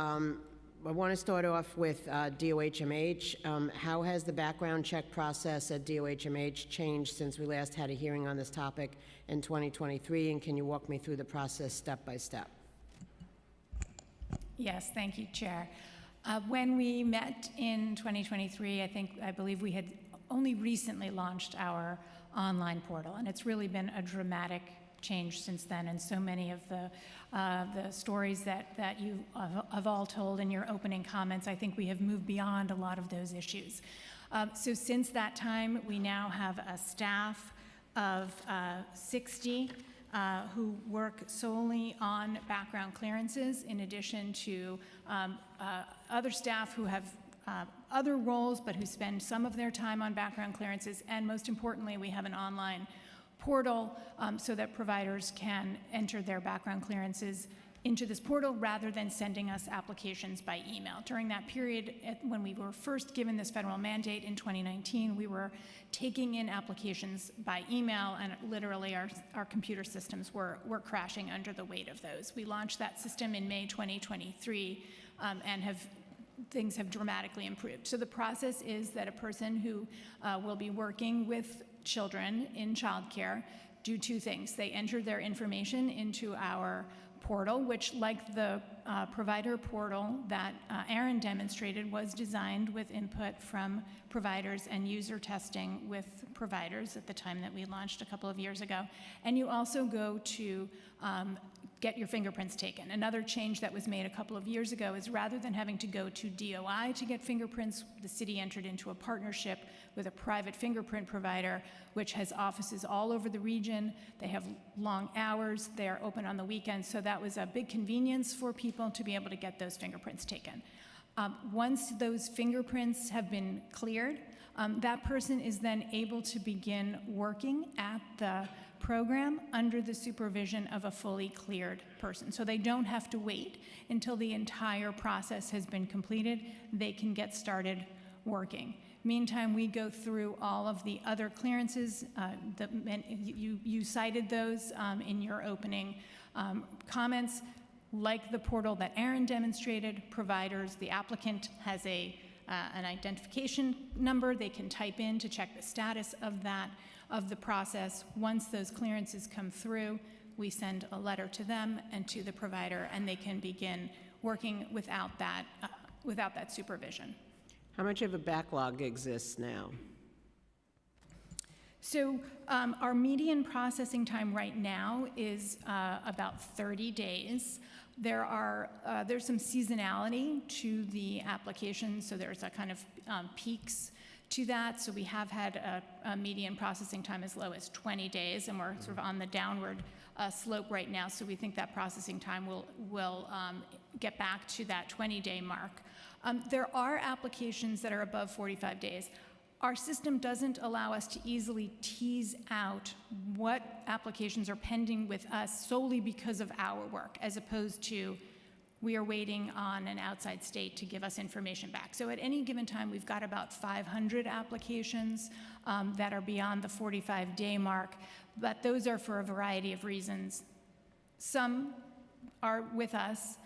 I want to start off with DOHMH. How has the background check process at DOHMH changed since we last had a hearing on this topic in 2023? And can you walk me through the process step by step? Yes, thank you, Chair. When we met in 2023, I believe we had only recently launched our online portal, and it's really been a dramatic change since then. And so many of the stories that you have all told in your opening comments, I think we have moved beyond a lot of those issues. So since that time, we now have a staff of 60 who work solely on background clearances, in addition to other staff who have other roles, but who spend some of their time on background clearances. And most importantly, we have an online portal so that providers can enter their background clearances into this portal rather than sending us applications by email. During that period, when we were first given this federal mandate in 2019, we were taking in applications by email, and literally our computer systems were crashing under the weight of those. We launched that system in May 2023 and things have dramatically improved. So the process is that a person who will be working with children in childcare do two things. They enter their information into our portal, which, like the provider portal that Aaron demonstrated, was designed with input from providers and user testing with providers at the time that we launched a couple of years ago. And you also go to get your fingerprints taken. Another change that was made a couple of years ago is, rather than having to go to DOI to get fingerprints, the city entered into a partnership with a private fingerprint provider, which has offices all over the region. They have long hours. They are open on the weekends. So that was a big convenience for people to be able to get those fingerprints taken. Once those fingerprints have been cleared, that person is then able to begin working at the program under the supervision of a fully cleared person. So they don't have to wait until the entire process has been completed. They can get started working. Meantime, we go through all of the other clearances. You cited those in your opening comments. Like the portal that Aaron demonstrated, providers, the applicant has an identification number they can type in to check the status of the process. Once those clearances come through, we send a letter to them and to the provider, and they can begin working without that supervision. How much of a backlog exists now? So our median processing time right now is about 30 days. There's some seasonality to the application, so there's a kind of peaks to that. So we have had a median processing time as low as 20 days, and we're sort of on the downward slope right now. So we think that processing time will get back to that 20-day mark. There are applications that are above 45 days. Our system doesn't allow us to easily tease out what applications are pending with us solely because of our work, as opposed to we are waiting on an outside state to give us information back. So at any given time, we've got about 500 applications that are beyond the 45-day mark, but those are for a variety of reasons. Some are with us.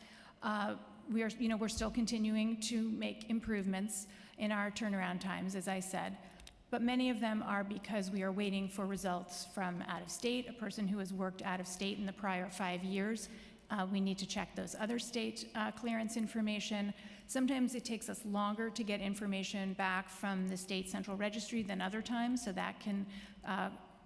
We're still continuing to make improvements in our turnaround times, as I said, but many of them are because we are waiting for results from out of state, a person who has worked out of state in the prior 5 years. We need to check those other state clearance information. Sometimes it takes us longer to get information back from the state central registry than other times, so that can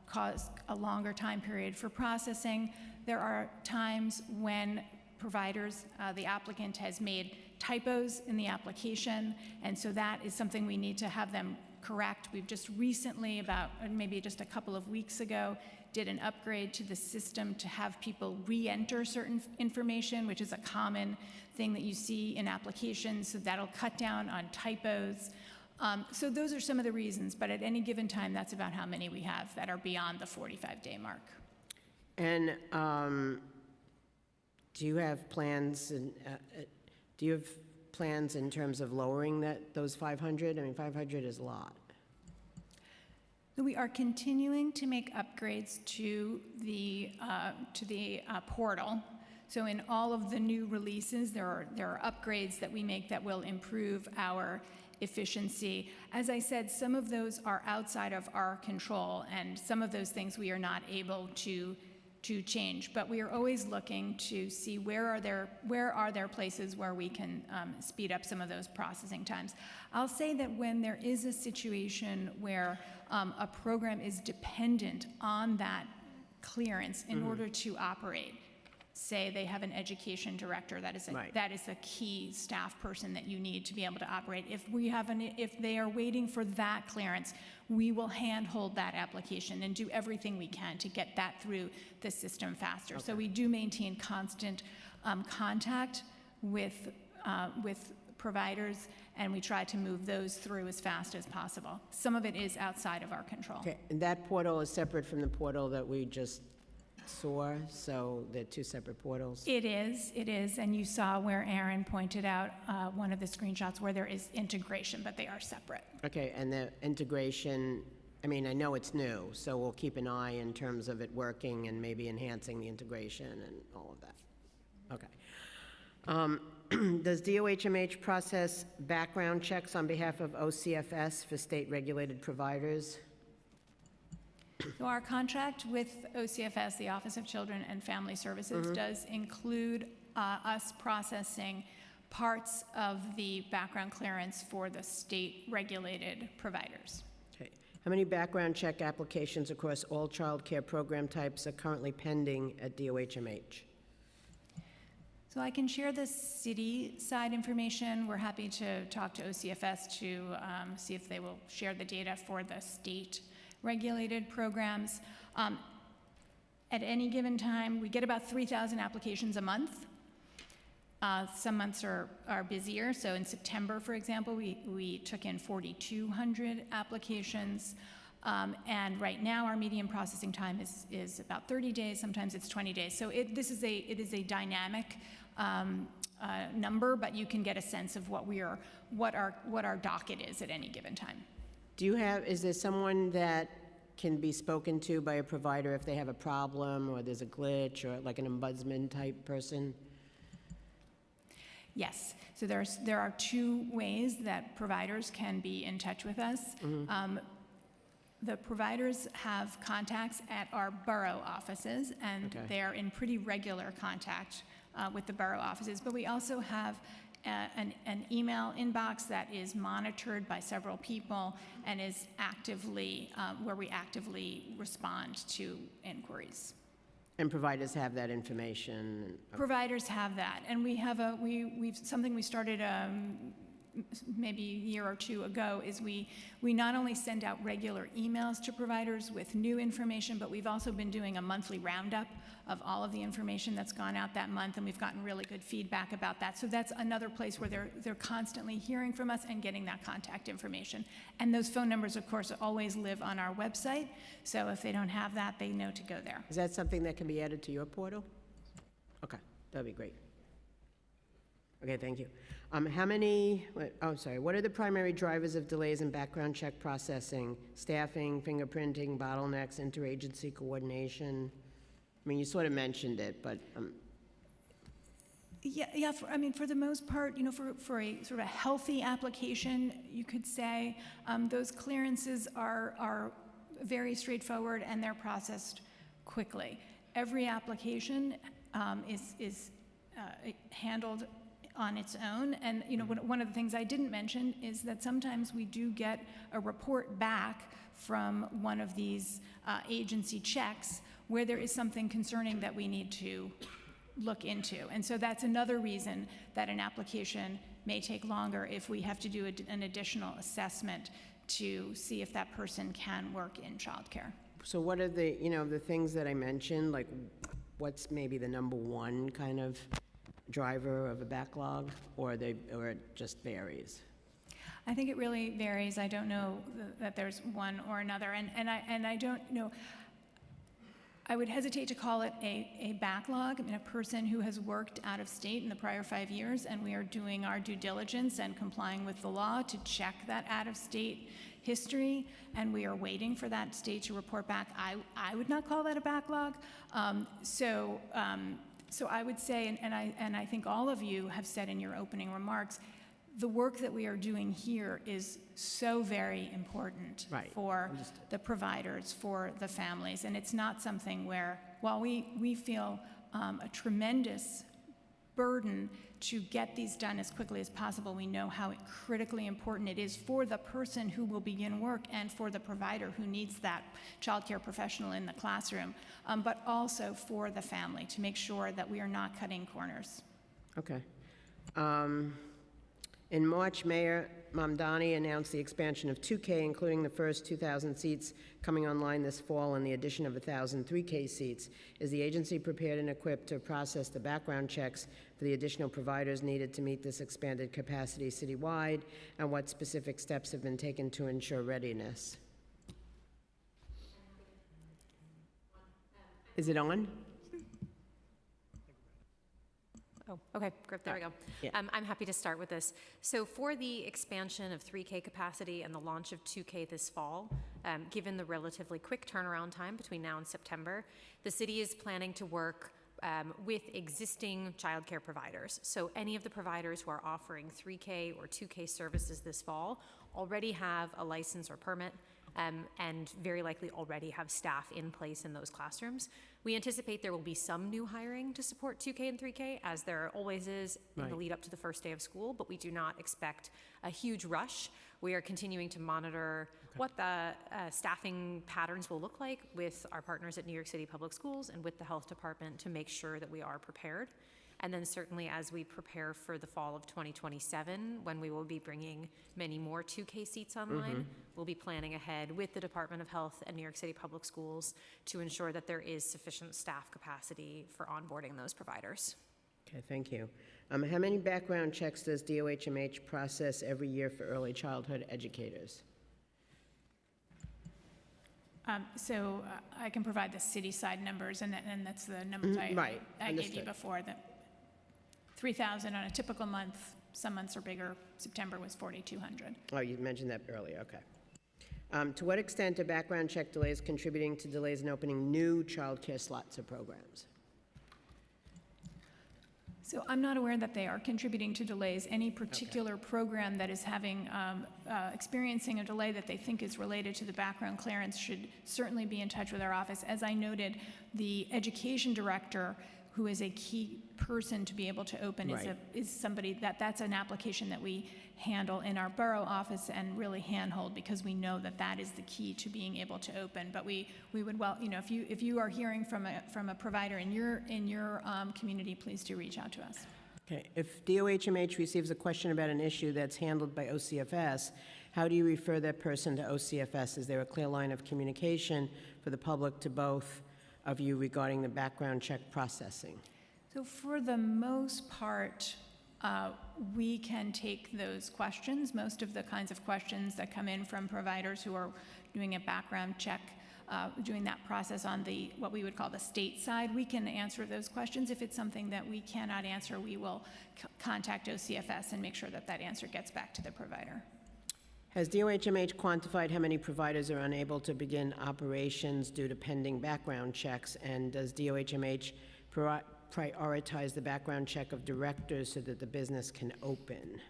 cause a longer time period for processing. There are times when providers, the applicant has made typos in the application, and so that is something we need to have them correct. We've just recently, about maybe just a couple of weeks ago, did an upgrade to the system to have people re-enter certain information, which is a common thing that you see in applications, so that'll cut down on typos. So those are some of the reasons, but at any given time, that's about how many we have that are beyond the 45-day mark. And do you have plans in terms of lowering those 500? I mean, 500 is a lot. We are continuing to make upgrades to the portal So in all of the new releases, there are upgrades that we make that will improve our efficiency. As I said, some of those are outside of our control, and some of those things we are not able to change. But we are always looking to see where are there places where we can speed up some of those processing times. I'll say that when there is a situation where a program is dependent on that clearance in order to operate, say they have an education director, that is a key staff person that you need to be able to operate. If they are waiting for that clearance, we will handhold that application and do everything we can to get that through the system faster. Okay. So we do maintain constant contact with providers, and we try to move those through as fast as possible. Some of it is outside of our control. Okay, and that portal is separate from the portal that we just saw, so they're two separate portals? It is, and you saw where Aaron pointed out one of the screenshots where there is integration, but they are separate. Okay, and the integration, I mean, I know it's new, so we'll keep an eye in terms of it working and maybe enhancing the integration and all of that. Okay. Does DOHMH process background checks on behalf of OCFS for state-regulated providers? So our contract with OCFS, the Office of Children and Family Services, does include us processing parts of the background clearance for the state-regulated providers. Okay. How many background check applications across all child care program types are currently pending at DOHMH? So I can share the city side information. We're happy to talk to OCFS to see if they will share the data for the state regulated programs. At any given time, we get about 3,000 applications a month. Some months are busier. So in September, for example, we took in 4,200 applications. And right now, our median processing time is about 30 days. Sometimes it's 20 days. So it is a dynamic number, but you can get a sense of what our docket is at any given time. Is there someone that can be spoken to by a provider if they have a problem or there's a glitch, or like an ombudsman type person? Yes. So there are two ways that providers can be in touch with us. The providers have contacts at our borough offices, and they're in pretty regular contact with the borough offices. But we also have an email inbox that is monitored by several people and is actively, where we actively respond to inquiries. And providers have that information? Providers have that, and we have something we started maybe a year or two ago is we not only send out regular emails to providers with new information, but we've also been doing a monthly roundup of all of the information that's gone out that month, and we've gotten really good feedback about that. So that's another place where they're constantly hearing from us and getting that contact information. And those phone numbers, of course, always live on our website, so if they don't have that, they know to go there. Is that something that can be added to your portal? Okay, that'd be great. Okay, thank you. What are the primary drivers of delays in background check processing? Staffing, fingerprinting, bottlenecks, interagency coordination? I mean, you sort of mentioned it, but... For the most part, for a sort of a healthy application, you could say, those clearances are very straightforward and they're processed quickly. Every application is handled on its own, and one of the things I didn't mention is that sometimes we do get a report back from one of these agency checks where there is something concerning that we need to look into. And so that's another reason that an application may take longer if we have to do an additional assessment to see if that person can work in childcare. So what are the things that I mentioned, like what's maybe the number one kind of driver of a backlog, or it just varies? I think it really varies. I don't know that there's one or another, and I don't know. I would hesitate to call it a backlog. I mean, a person who has worked out of state in the prior 5 years, and we are doing our due diligence and complying with the law to check that out of state history, and we are waiting for that state to report back. I would not call that a backlog. So I would say, and I think all of you have said in your opening remarks, the work that we are doing here is so very important Right. for the providers, for the families. And it's not something where, while we feel a tremendous burden to get these done as quickly as possible, we know how critically important it is for the person who will begin work and for the provider who needs that childcare professional in the classroom, but also for the family to make sure that we are not cutting corners. Okay. In March, Mayor Mamdani announced the expansion of 2K, including the first 2,000 seats coming online this fall and the addition of 1,000 3K seats. Is the agency prepared and equipped to process the background checks for the additional providers needed to meet this expanded capacity citywide? And what specific steps have been taken to ensure readiness? Is it on? Oh, okay, great, there we go. Yeah. I'm happy to start with this. So for the expansion of 3K capacity and the launch of 2K this fall, given the relatively quick turnaround time between now and September, the city is planning to work with existing childcare providers. So any of the providers who are offering 3K or 2K services this fall already have a license or permit, and very likely already have staff in place in those classrooms. We anticipate there will be some new hiring to support 2K and 3K, as there always is in the lead up to the first day of school, but we do not expect a huge rush. We are continuing to monitor what the staffing patterns will look like with our partners at New York City Public Schools and with the health department to make sure that we are prepared. And then certainly as we prepare for the fall of 2027, when we will be bringing many more 2K seats online, we'll be planning ahead with the Department of Health and New York City Public Schools to ensure that there is sufficient staff capacity for onboarding those providers. Okay, thank you. How many background checks does DOHMH process every year for early childhood educators? So I can provide the city side numbers, and that's the numbers right, I gave you understood. before. That 3,000 on a typical month. Some months are bigger. September was 4,200. Oh, you mentioned that earlier, okay. To what extent are background check delays contributing to delays in opening new childcare slots or programs? So I'm not aware that they are contributing to delays. Any particular program that is having experiencing a delay that they think is related to the background clearance should certainly be in touch with our office. As I noted, the education director, who is a key person to be able to open, is somebody that's an application that we handle in our borough office and really handhold, because we know that that is the key to being able to open. But we would, well, you know, if you are hearing from a provider in your community, please do reach out to us. Okay, if DOHMH receives a question about an issue that's handled by OCFS, how do you refer that person to OCFS? Is there a clear line of communication for the public to both of you regarding the background check processing? So for the most part, we can take those questions. Most of the kinds of questions that come in from providers who are doing a background check, doing that process on the what we would call the state side, we can answer those questions. If it's something that we cannot answer, we will contact OCFS and make sure that that answer gets back to the provider. Has DOHMH quantified how many providers are unable to begin operations due to pending background checks? And does DOHMH prioritize the background check of directors so that the business can open?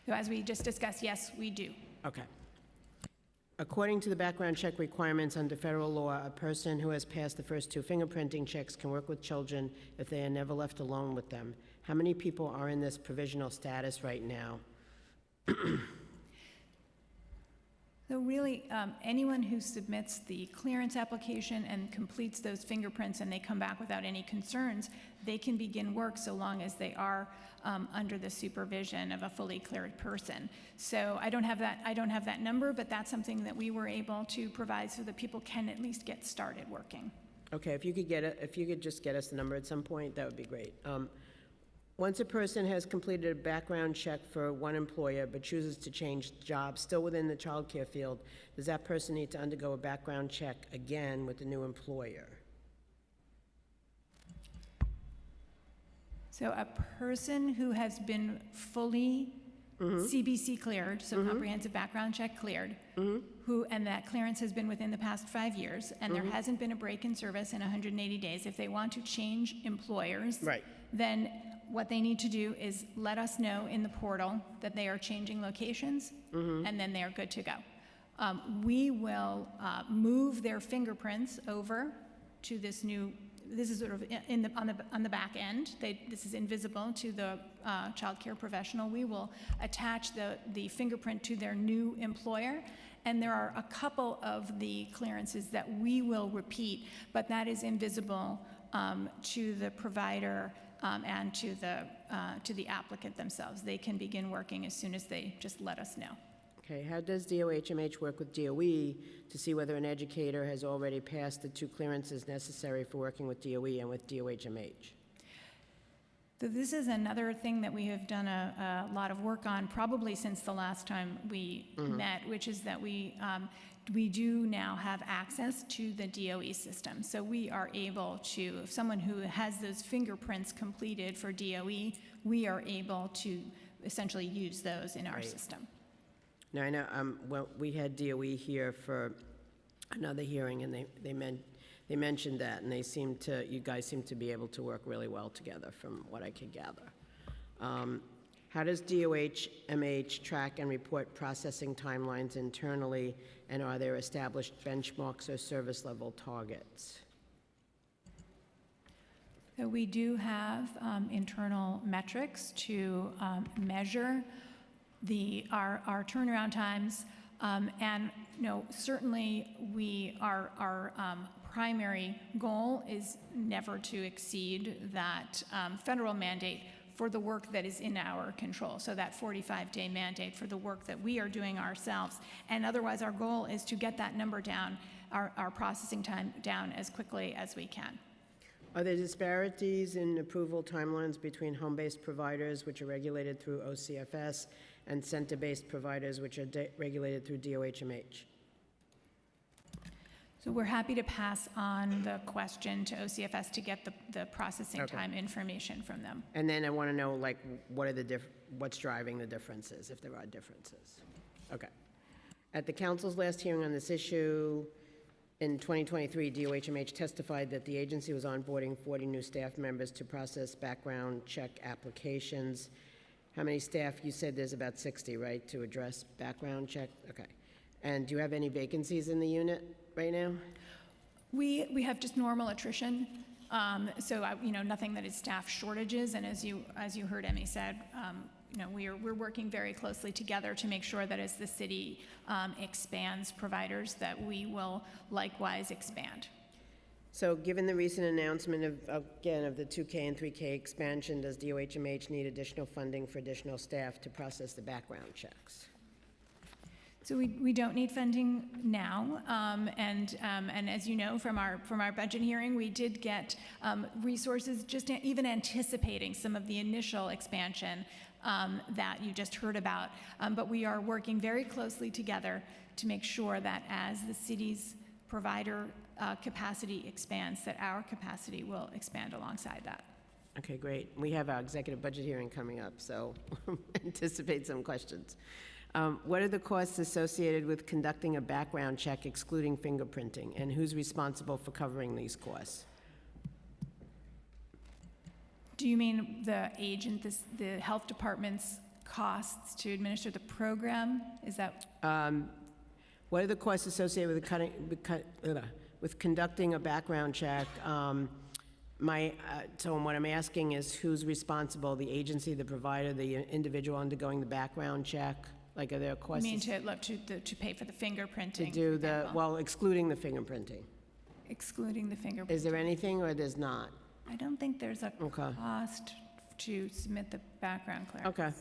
So as we just discussed, yes, we do. Okay. According to the background check requirements under federal law, a person who has passed the first 2 fingerprinting checks can work with children if they are never left alone with them. How many people are in this provisional status right now? So really, anyone who submits the clearance application and completes those fingerprints and they come back without any concerns, they can begin work so long as they are under the supervision of a fully cleared person. So I don't have that number, but that's something that we were able to provide so that people can at least get started working. Okay, if you could just get us the number at some point, that would be great. Once a person has completed a background check for one employer but chooses to change jobs still within the child care field, does that person need to undergo a background check again with the new employer? So a person who has been fully CBC cleared, so comprehensive background check cleared, and that clearance has been within the past 5 years, and there hasn't been a break in service in 180 days. If they want to change employers, Right. then what they need to do is let us know in the portal that they are changing locations, and then they are good to go. We will move their fingerprints over to this new. This is sort of on the back end. This is invisible to the child care professional. We will attach the fingerprint to their new employer, and there are a couple of the clearances that we will repeat, but that is invisible to the provider and to the applicant themselves. They can begin working as soon as they just let us know. Okay, how does DOHMH work with DOE to see whether an educator has already passed the 2 clearances necessary for working with DOE and with DOHMH? So this is another thing that we have done a lot of work on, probably since the last time we met, which is that we do now have access to the DOE system. So we are able to, if someone who has those fingerprints completed for DOE, we are able to essentially use those in our system. Now, I know, well, we had DOE here for another hearing, and they mentioned that, and you guys seem to be able to work really well together, from what I could gather. How does DOHMH track and report processing timelines internally, and are there established benchmarks or service level targets? So we do have internal metrics to measure our turnaround times, and certainly our primary goal is never to exceed that federal mandate for the work that is in our control, so that 45-day mandate for the work that we are doing ourselves. And otherwise, our goal is to get that number down, our processing time down as quickly as we can. Are there disparities in approval timelines between home-based providers, which are regulated through OCFS, and center-based providers, which are regulated through DOHMH? So we're happy to pass on the question to OCFS to get the processing time information from them. And then I want to know, like, what's driving the differences, if there are differences. Okay. At the council's last hearing on this issue in 2023, DOHMH testified that the agency was onboarding 40 new staff members to process background check applications. How many staff? You said there's about 60, right, to address background check? Okay. And do you have any vacancies in the unit right now? We have just normal attrition, so nothing that is staff shortages. And as you heard Emmy said, we're working very closely together to make sure that as the city expands providers, that we will likewise expand. So given the recent announcement of the 2K and 3K expansion, does DOHMH need additional funding for additional staff to process the background checks? So we don't need funding now, and as you know from our budget hearing, we did get resources just even anticipating some of the initial expansion that you just heard about. But we are working very closely together to make sure that as the city's provider capacity expands, that our capacity will expand alongside that. Okay, great. We have our executive budget hearing coming up, so anticipate some questions. What are the costs associated with conducting a background check excluding fingerprinting, and who's responsible for covering these costs? Do you mean the agent, the health department's costs to administer the program? Is that? What are the costs associated with conducting a background check? So what I'm asking is who's responsible, the agency, the provider, the individual undergoing the background check? Like, are there costs? You mean to pay for the fingerprinting? To do excluding the fingerprinting. Excluding the fingerprinting. Is there anything or there's not? I don't think there's a cost to submit the background clearance. Okay.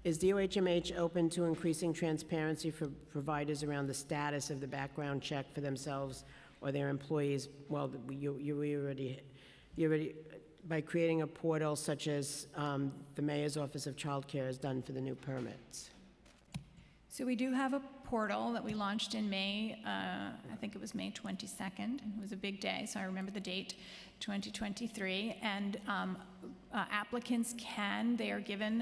Is DOHMH open to increasing transparency for providers around the status of the background check for themselves or their employees? Well, you already, by creating a portal such as the Mayor's Office of Child Care has done for the new permits. So we do have a portal that we launched in May, I think it was May 22nd. It was a big day, so I remember the date, 2023. And applicants they are given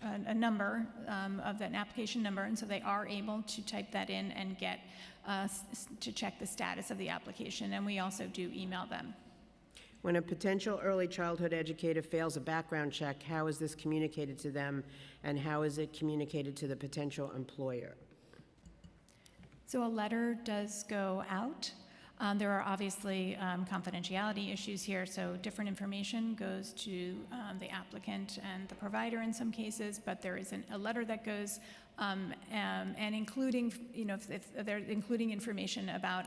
a number of an application number, and so they are able to type that in and get to check the status of the application, and we also do email them. When a potential early childhood educator fails a background check, how is this communicated to them, and how is it communicated to the potential employer? So a letter does go out. There are obviously confidentiality issues here, so different information goes to the applicant and the provider in some cases, but there is a letter that goes, and including, if they're including information about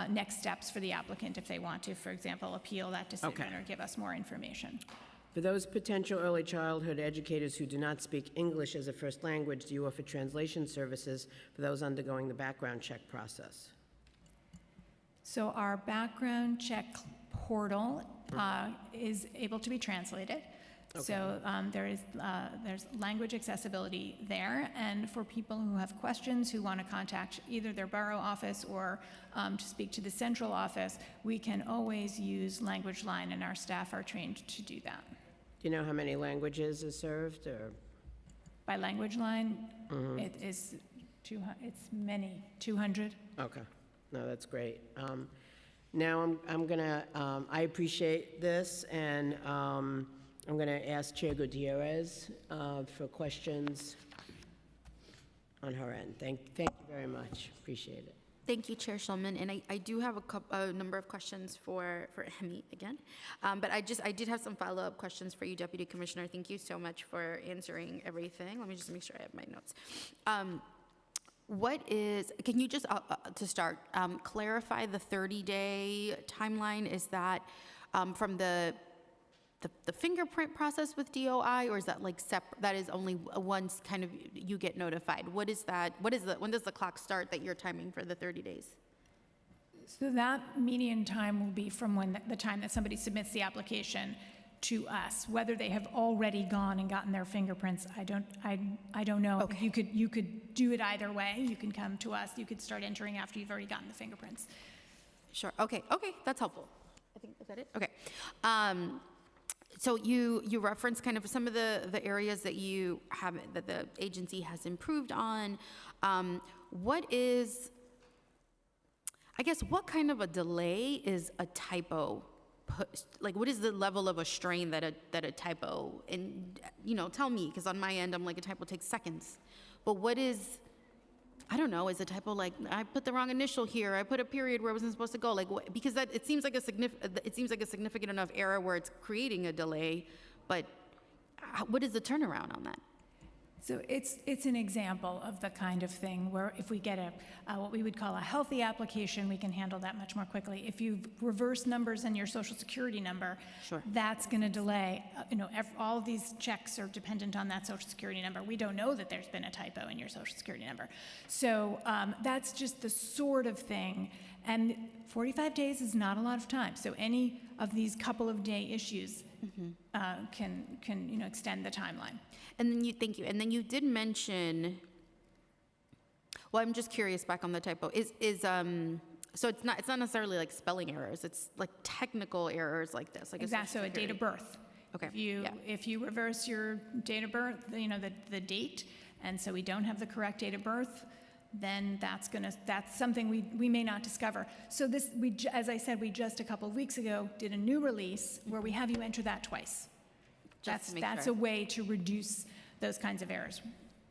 next steps for the applicant if they want to, for example, appeal that decision or give us more information. For those potential early childhood educators who do not speak English as a first language, do you offer translation services for those undergoing the background check process? So our background check portal is able to be translated. Okay. So there's language accessibility there, and for people who have questions, who want to contact either their borough office or to speak to the central office, we can always use Language Line, and our staff are trained to do that. Do you know how many languages are served, or? By Language Line, it is 200. Okay. No, that's great. Now I'm gonna, I appreciate this, and I'm gonna ask Chair Gutierrez for questions on her end. Thank you very much. Appreciate it. Thank you, Chair Schulman, and I do have a number of questions for Hemi again, but I did have some follow-up questions for you, Deputy Commissioner. Thank you so much for answering everything. Let me just make sure I have my notes. Can you just, to start, clarify the 30-day timeline? Is that from the fingerprint process with DOI, or is that like separate? That is only once kind of you get notified. What is that? When does the clock start that you're timing for the 30 days? So that median time will be from when the time that somebody submits the application to us. Whether they have already gone and gotten their fingerprints, I don't know. Okay. You could do it either way. You can come to us. You could start entering after you've already gotten the fingerprints. Sure. Okay, that's helpful. I think, is that it? Okay. So you referenced kind of some of the areas that that the agency has improved on. What kind of a delay is a typo? Like, what is the level of a strain that a typo, and tell me, because on my end I'm like, a typo takes seconds, but what is, I don't know, is a typo like, I put the wrong initial here, I put a period where I wasn't supposed to go, like, because it seems like a significant enough error where it's creating a delay, but what is the turnaround on that? So it's an example of the kind of thing where if we get what we would call a healthy application, we can handle that much more quickly. If you reverse numbers in your Social Security number, sure, that's going to delay. All of these checks are dependent on that Social Security number. We don't know that there's been a typo in your Social Security number. So that's just the sort of thing. And 45 days is not a lot of time. So any of these couple of day issues can extend the timeline. And then thank you. And then you did mention, well, I'm just curious back on the typo. So it's not necessarily like spelling errors. It's like technical errors like this. Like exactly. So a date of birth. Okay. If you reverse your date of birth, the date, and so we don't have the correct date of birth, then that's something we may not discover. So as I said, we just a couple of weeks ago did a new release where we have you enter that twice. That's a way to reduce those kinds of errors.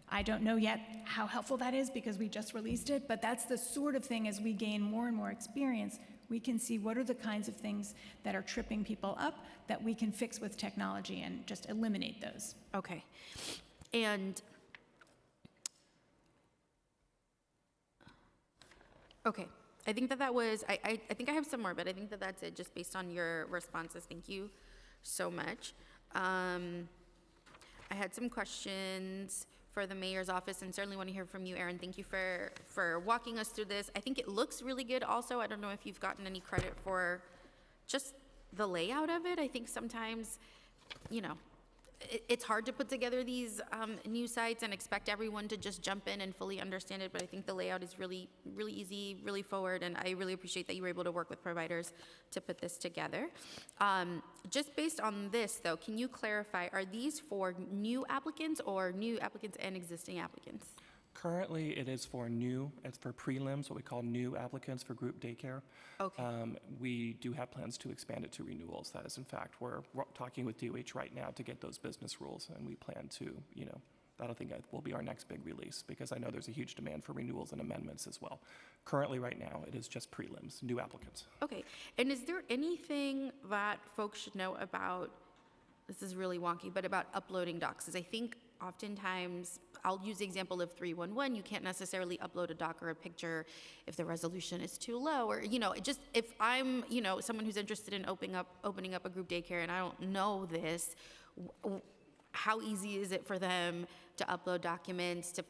I don't know yet how helpful that is because we just released it, but that's the sort of thing, as we gain more and more experience, we can see what are the kinds of things that are tripping people up that we can fix with technology and just eliminate those. Okay. And okay, I think that was, I think I have some more, but I think that that's it just based on your responses. Thank you so much. I had some questions for the mayor's office and certainly want to hear from you, Erin. Thank you for walking us through this. I think it looks really good also. I don't know if you've gotten any credit for just the layout of it. I think sometimes, it's hard to put together these new sites and expect everyone to just jump in and fully understand it, but I think the layout is really, really easy, really forward, and I really appreciate that you were able to work with providers to put this together. Just based on this, though, can you clarify, are these for new applicants or new applicants and existing applicants? Currently, it's for prelims, what we call new applicants for group daycare. Okay. We do have plans to expand it to renewals. That is, in fact, we're talking with DOH right now to get those business rules, and we plan to, that'll think will be our next big release, because I know there's a huge demand for renewals and amendments as well. Currently, right now, it is just prelims, new applicants. Okay, and is there anything that folks should know about, this is really wonky, but about uploading docs? Because I think oftentimes, I'll use the example of 311, you can't necessarily upload a doc or a picture if the resolution is too low, or, just if I'm, someone who's interested in opening up a group daycare and I don't know this, how easy is it for them to upload documents to,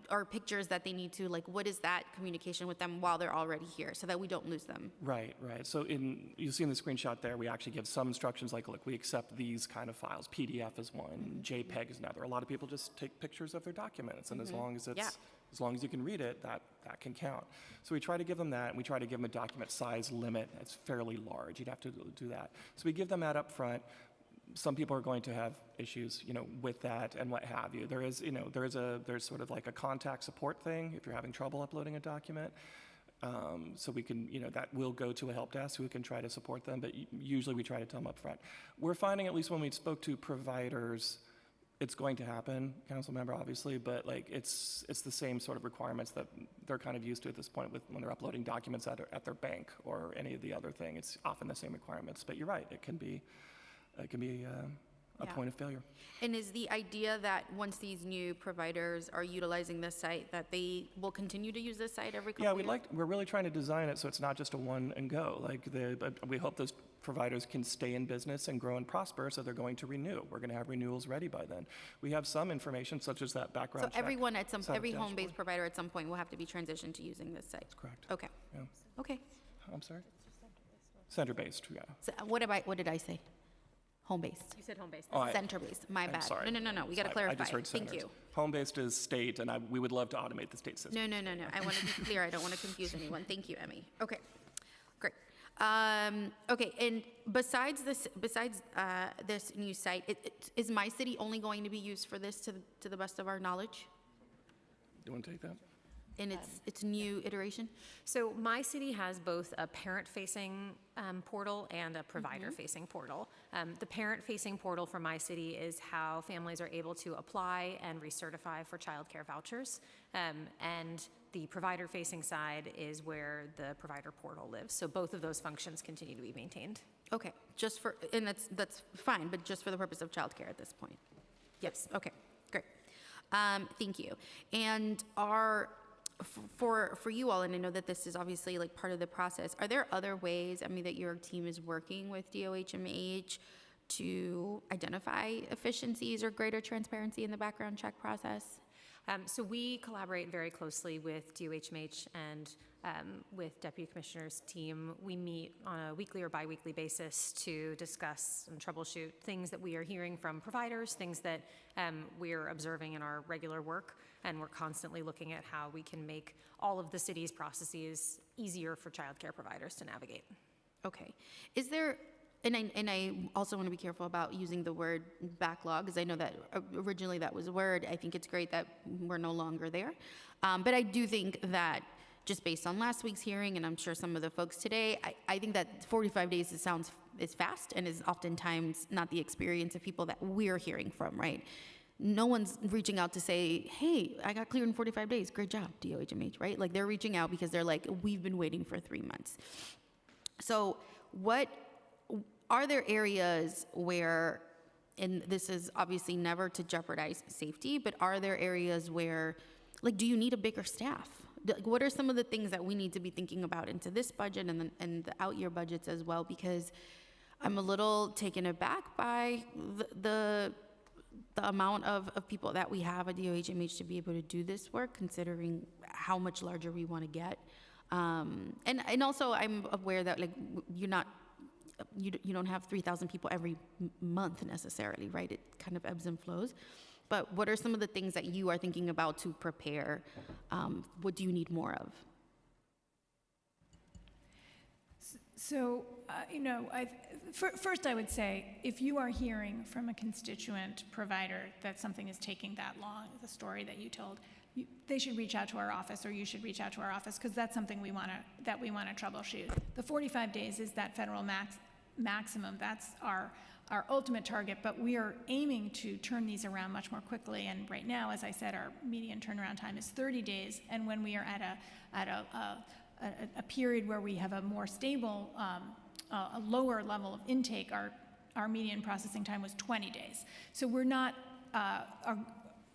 or pictures that they need to, like, what is that communication with them while they're already here so that we don't lose them? Right. So you see in the screenshot there, we actually give some instructions like, look, we accept these kind of files. PDF is one, JPEG is another. A lot of people just take pictures of their documents, and as long as you can read it, that can count. So we try to give them that, and we try to give them a document size limit. It's fairly large. You'd have to do that. So we give them that up front. Some people are going to have issues, with that and what have you. There's sort of like a contact support thing if you're having trouble uploading a document. So we can, that will go to a help desk who can try to support them, but usually we try to tell them up front. We're finding, at least when we spoke to providers, it's going to happen, council member, obviously, but like it's the same sort of requirements that they're kind of used to at this point when they're uploading documents at their bank or any of the other thing. It's often the same requirements, but you're right, it can be a point of failure. And is the idea that once these new providers are utilizing this site, that they will continue to use this site every couple years? We're really trying to design it so it's not just a one and go. We hope those providers can stay in business and grow and prosper, so they're going to renew. We're going to have renewals ready by then. We have some information, such as that background check. So everyone every dashboard. home-based provider at some point will have to be transitioned to using this site? That's correct. Okay. Yeah. Okay. I'm sorry? Center-based, yeah. So what did I say? Home-based. You said home-based. Center-based, my bad. Sorry. No, we got to clarify. I just heard Thank centers. you. Home-based is state, and we would love to automate the state system. No. I want to be clear. I don't want to confuse anyone. Thank you, Emmy. Okay, great. Okay, and besides this new site, is My City only going to be used for this to the best of our knowledge? Do you want to take that? In its new iteration? So My City has both a parent-facing portal and a provider-facing portal. The parent-facing portal for My City is how families are able to apply and recertify for childcare vouchers, and the provider-facing side is where the provider portal lives. So both of those functions continue to be maintained. Okay, and that's fine, but just for the purpose of childcare at this point? Yes. Okay, great. Thank you. And for you all, and I know that this is obviously like part of the process, are there other ways, that your team is working with DOHMH to identify efficiencies or greater transparency in the background check process? So we collaborate very closely with DOHMH and with Deputy Commissioner's team. We meet on a weekly or biweekly basis to discuss and troubleshoot things that we are hearing from providers, things that we're observing in our regular work, and we're constantly looking at how we can make all of the city's processes easier for childcare providers to navigate. Okay. Is there, and I also want to be careful about using the word backlog, because I know that originally that was a word. I think it's great that we're no longer there. But I do think that just based on last week's hearing, and I'm sure some of the folks today, I think that 45 days is fast and is oftentimes not the experience of people that we're hearing from, right? No one's reaching out to say, hey, I got cleared in 45 days. Great job, DOHMH, right? Like, they're reaching out because they're like, we've been waiting for 3 months. So are there areas where, and this is obviously never to jeopardize safety, but are there areas where, like, do you need a bigger staff? What are some of the things that we need to be thinking about into this budget and the out-year budgets as well? Because I'm a little taken aback by the amount of people that we have at DOHMH to be able to do this work, considering how much larger we want to get. And also, I'm aware that, like, you're not, you don't have 3,000 people every month necessarily, right? It kind of ebbs and flows. But what are some of the things that you are thinking about to prepare? What do you need more of? So, first I would say, if you are hearing from a constituent provider that something is taking that long, the story that you told, they should reach out to our office, or you should reach out to our office, because that's something we want to troubleshoot. The 45 days is that federal maximum. That's our ultimate target, but we are aiming to turn these around much more quickly. And right now, as I said, our median turnaround time is 30 days. And when we are at a period where we have a more stable, a lower level of intake, our median processing time was 20 days. So we're not,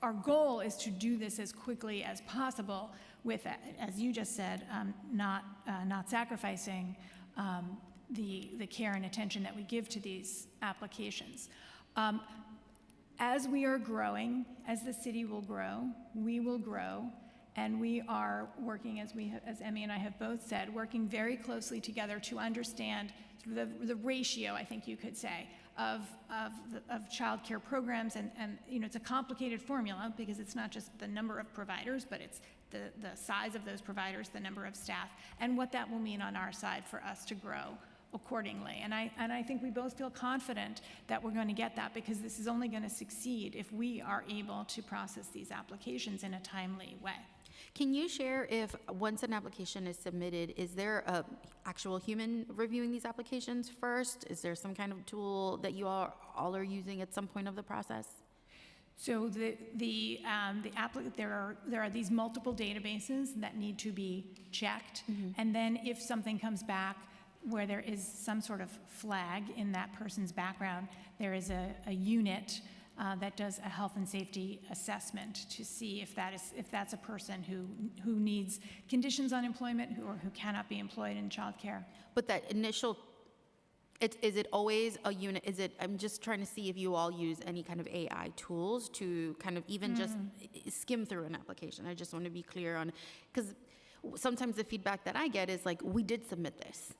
our goal is to do this as quickly as possible with, as you just said, not sacrificing the care and attention that we give to these applications. As we are growing, as the city will grow, we will grow. And we are working, as Emmy and I have both said, working very closely together to understand sort of the ratio, I think you could say, of childcare programs. And it's a complicated formula, because it's not just the number of providers, but it's the size of those providers, the number of staff, and what that will mean on our side for us to grow accordingly. And I think we both feel confident that we're going to get that, because this is only going to succeed if we are able to process these applications in a timely way. Can you share if, once an application is submitted, is there a actual human reviewing these applications first? Is there some kind of tool that you all are using at some point of the process? So there are these multiple databases that need to be checked, and then if something comes back where there is some sort of flag in that person's background, there is a unit that does a health and safety assessment to see if that's a person who needs conditions on employment or who cannot be employed in childcare. But that initial, is it always a unit? I'm just trying to see if you all use any kind of AI tools to kind of even just skim through an application. I just want to be clear on, because sometimes the feedback that I get is like, we did submit this.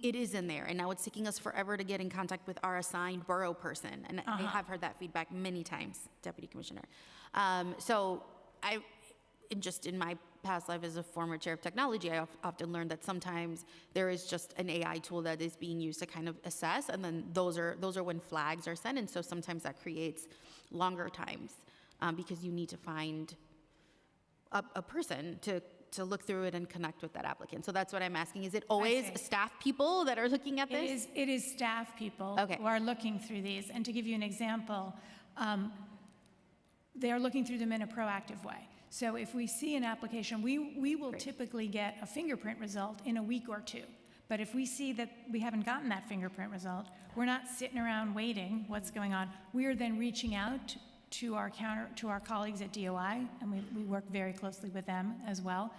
It is in there, and now it's taking us forever to get in contact with our assigned borough person. And I have heard that feedback many times, Deputy Commissioner. So in my past life as a former chair of technology, I often learned that sometimes there is just an AI tool that is being used to kind of assess, and then those are when flags are sent, and so sometimes that creates longer times because you need to find a person to look through it and connect with that applicant. So that's what I'm asking. Is it always staff people that are looking at this? It is staff people who are looking through these. And to give you an example, they are looking through them in a proactive way. So if we see an application, we will typically get a fingerprint result in a week or two. But if we see that we haven't gotten that fingerprint result, we're not sitting around waiting what's going on. We are then reaching out to our colleagues at DOI, and we work very closely with them as well.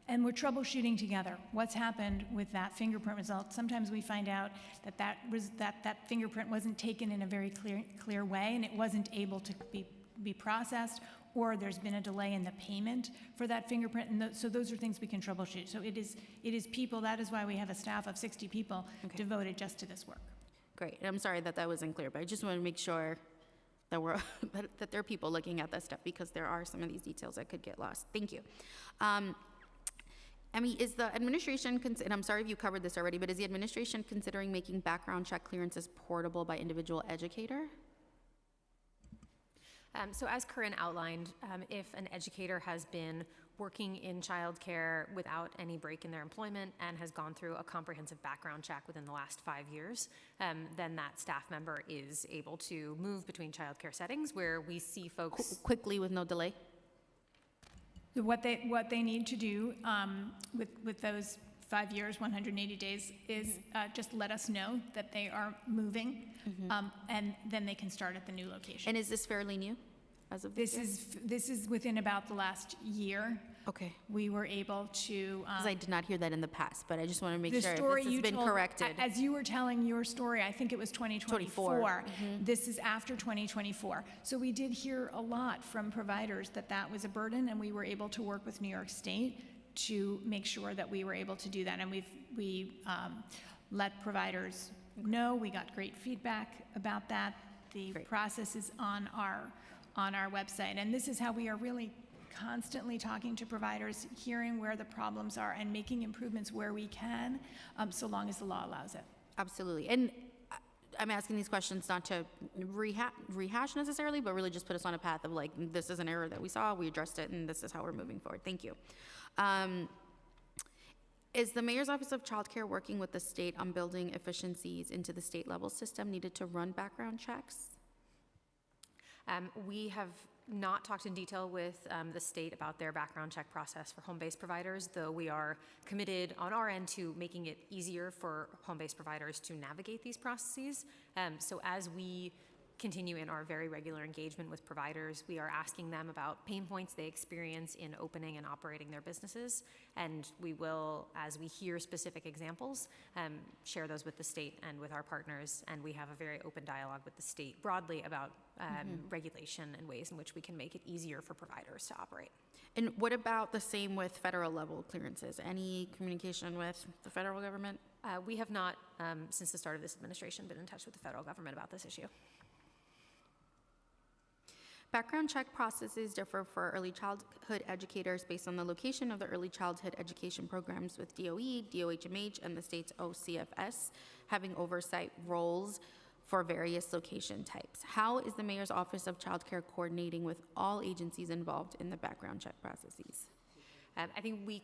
And we're troubleshooting together what's happened with that fingerprint result. Sometimes we find out that fingerprint wasn't taken in a very clear way, and it wasn't able to be processed, or there's been a delay in the payment for that fingerprint. And so those are things we can troubleshoot. So it is people. That is why we have a staff of 60 people devoted just to this work. Great. I'm sorry that wasn't clear, but I just want to make sure that that there are people looking at that stuff, because there are some of these details that could get lost. Thank you. I mean, is the administration, and I'm sorry if you covered this already, but is the administration considering making background check clearances portable by individual educator? So as Corinne outlined, if an educator has been working in childcare without any break in their employment and has gone through a comprehensive background check within the last 5 years, then that staff member is able to move between childcare settings where we see folks quickly with no delay. What they need to do with those 5 years, 180 days, is just let us know that they are moving, and then they can start at the new location. And is this fairly new as of this year? This is within about the last year. Okay. We were able to. Because I did not hear that in the past, but I just want to make sure this has been corrected. As you were telling your story, I think it was 2024. This is after 2024. So we did hear a lot from providers that was a burden, and we were able to work with New York State to make sure that we were able to do that. And we let providers know. We got great feedback about that. The process is on our website, and this is how we are really constantly talking to providers, hearing where the problems are, and making improvements where we can, so long as the law allows it. Absolutely. And I'm asking these questions not to rehash necessarily, but really just put us on a path of like, this is an error that we saw, we addressed it, and this is how we're moving forward. Thank you. Is the Mayor's Office of Child Care working with the state on building efficiencies into the state level system needed to run background checks? We have not talked in detail with the state about their background check process for home-based providers, though we are committed on our end to making it easier for home-based providers to navigate these processes. So as we continue in our very regular engagement with providers, we are asking them about pain points they experience in opening and operating their businesses, and we will, as we hear specific examples, share those with the state and with our partners, and we have a very open dialogue with the state broadly about regulation and ways in which we can make it easier for providers to operate. And what about the same with federal level clearances? Any communication with the federal government? We have not, since the start of this administration, been in touch with the federal government about this issue. Background check processes differ for early childhood educators based on the location of the early childhood education programs, with DOE, DOHMH, and the state's OCFS having oversight roles for various location types. How is the Mayor's Office of Child Care coordinating with all agencies involved in the background check processes? I think we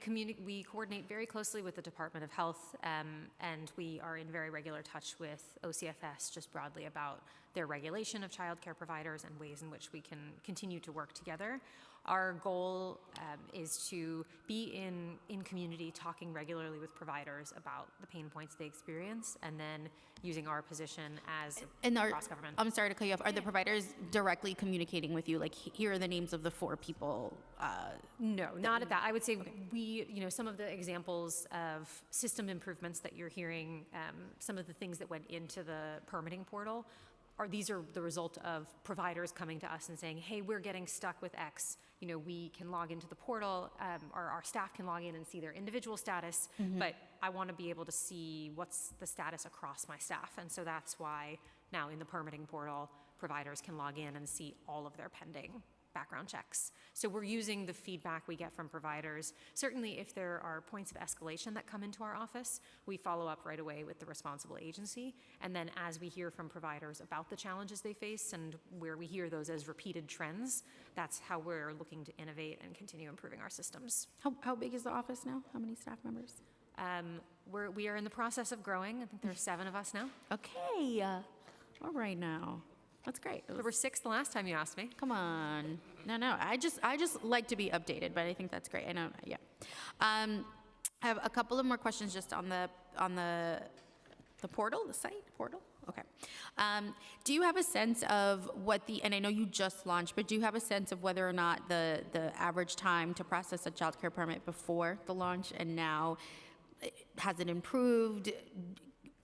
coordinate very closely with the Department of Health, and we are in very regular touch with OCFS just broadly about their regulation of child care providers and ways in which we can continue to work together. Our goal is to be in community, talking regularly with providers about the pain points they experience, and then using our position as cross-government. I'm sorry to cut you off. Are the providers directly communicating with you? Like, here are the names of the 4 people? No, not at that. I would say some of the examples of system improvements that you're hearing, some of the things that went into the permitting portal, these are the result of providers coming to us and saying, hey, we're getting stuck with X. We can log into the portal, or our staff can log in and see their individual status, but I want to be able to see what's the status across my staff. And so that's why now in the permitting portal, providers can log in and see all of their pending background checks. So we're using the feedback we get from providers. Certainly if there are points of escalation that come into our office, we follow up right away with the responsible agency. And then as we hear from providers about the challenges they face and where we hear those as repeated trends, that's how we're looking to innovate and continue improving our systems. How big is the office now? How many staff members? We are in the process of growing. I think there are 7 of us now. Okay, all right now. That's great. We were 6 the last time you asked me. Come on. No. I just like to be updated, but I think that's great. I know. Yeah. I have a couple of more questions just on the portal, the site portal. Okay. Do you have a sense of what and I know you just launched, but do you have a sense of whether or not the average time to process a child care permit before the launch and now, has it improved?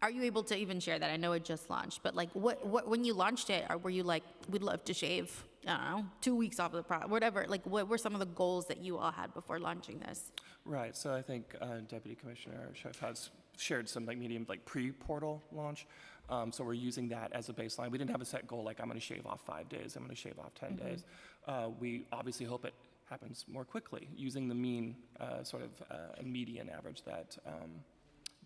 Are you able to even share that? I know it just launched, but like what when you launched it, were you like, we'd love to shave, I don't know, 2 weeks off of the product, whatever? Like, what were some of the goals that you all had before launching this? Right, so I think Deputy Commissioner Schiff has shared some medium pre-portal launch. So we're using that as a baseline. We didn't have a set goal like I'm going to shave off 5 days, I'm going to shave off 10 days. We obviously hope it happens more quickly using the mean a median average that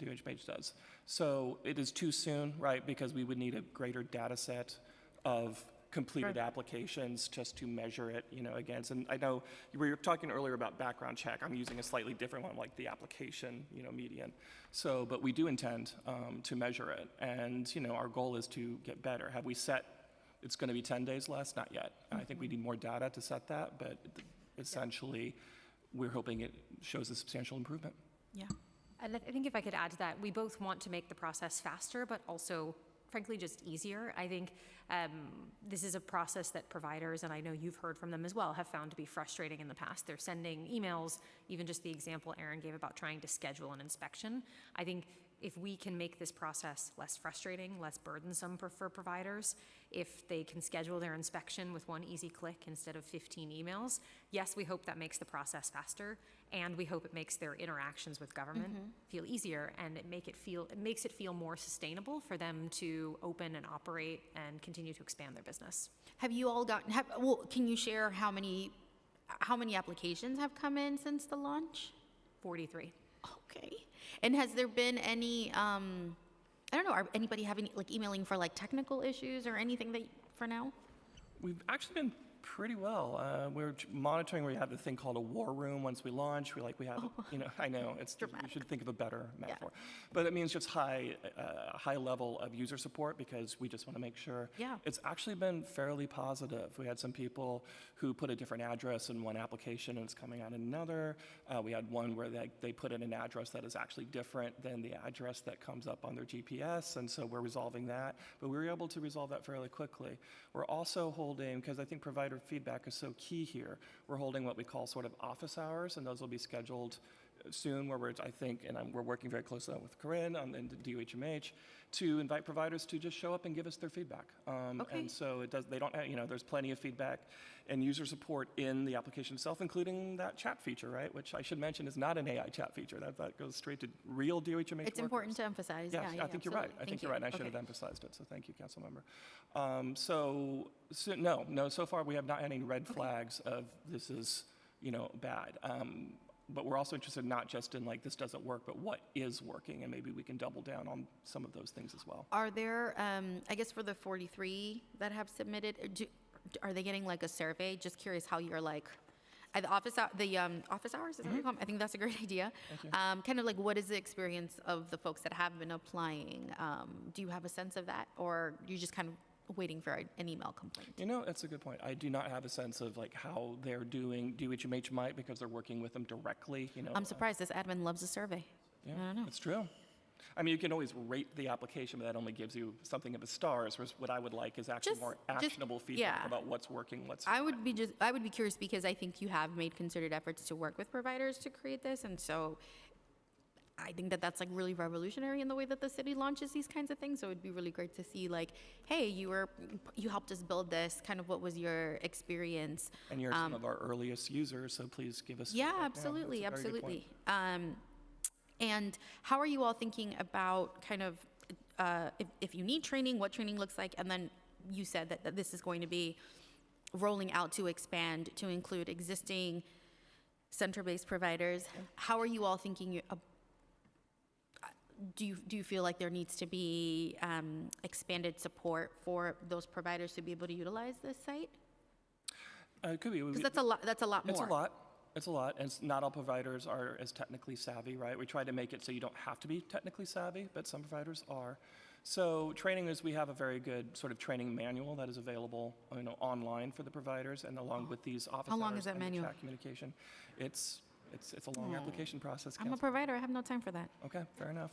DOHMH does. So it is too soon, right, because we would need a greater data set of completed applications just to measure it, against. And I know we were talking earlier about background check. I'm using a slightly different one, like the application, median. So, but we do intend to measure it, and our goal is to get better. Have we set? It's going to be 10 days less? Not yet. I think we need more data to set that, but essentially, we're hoping it shows a substantial improvement. Yeah. And I think if I could add to that, we both want to make the process faster, but also, frankly, just easier. I think this is a process that providers, and I know you've heard from them as well, have found to be frustrating in the past. They're sending emails, even just the example Aaron gave about trying to schedule an inspection. I think if we can make this process less frustrating, less burdensome for providers, if they can schedule their inspection with one easy click instead of 15 emails. Yes, we hope that makes the process faster, and we hope it makes their interactions with government feel easier, and it makes it feel more sustainable for them to open and operate and continue to expand their business. Have you all gotten, can you share how many applications have come in since the launch? 43. Okay. And has there been any, I don't know, are anybody having, like, emailing for, like, technical issues or anything that, for now? We've actually been pretty well. We're monitoring. We have the thing called a war room once we launch. We have, I know it's we should think of a better metaphor, but it means just high level of user support because we just want to make sure. Yeah. It's actually been fairly positive. We had some people who put a different address in one application and it's coming out in another. We had one where they put in an address that is actually different than the address that comes up on their GPS, and so we're resolving that. But we were able to resolve that fairly quickly. We're also holding, because I think provider feedback is so key here, we're holding what we call sort of office hours, and those will be scheduled soon, where we're working very closely with Corinne and the DOHMH to invite providers to just show up and give us their feedback. Okay. And so there's plenty of feedback and user support in the application itself, including that chat feature, right? Which I should mention is not an AI chat feature. That goes straight to real DOHMH workers. It's important to emphasize. Yes, Yeah, I think you're right. absolutely. I think Thank you're you. right, and I should Okay. have emphasized it, so thank you, council member. No, so far we have not had any red flags of this is, bad. But we're also interested not just in this doesn't work, but what is working, and maybe we can double down on some of those things as well. Are there, I guess for the 43 that have submitted, are they getting like a survey? Just curious how you're the office hours, is that what you call them? I think that's a great idea. Kind of what is the experience of the folks that have been applying? Do you have a sense of that, or you just kind of waiting for an email complaint? That's a good point. I do not have a sense of how they're doing. DOHMH might, because they're working with them directly. I'm surprised this admin loves a survey. Yeah, I don't know. it's true. I mean, you can always rate the application, but that only gives you something of a stars. Whereas what I would like is actually more actionable feedback about what's working, what's. I would be curious because I think you have made concerted efforts to work with providers to create this, and so I think that that's really revolutionary in the way that the city launches these kinds of things. So it'd be really great to see hey, you helped us build this. Kind of what was your experience? And you're some of our earliest users, so please give us. Yeah, feedback. absolutely, That's a very good point. absolutely. And how are you all thinking about kind of if you need training, what training looks like? And then you said that this is going to be rolling out to expand to include existing center-based providers. How are you all thinking? Do you feel like there needs to be expanded support for those providers to be able to utilize this site? It could be. Because that's a lot. That's a lot more. It's a lot. It's a lot, and not all providers are as technically savvy, right? We try to make it so you don't have to be technically savvy, but some providers are. So training is, we have a very good sort of training manual that is available, online for the providers, and along with these office How long hours is that and the manual? chat communication. It's a long application process. I'm a Council. provider. I have no time for that. Okay, fair enough.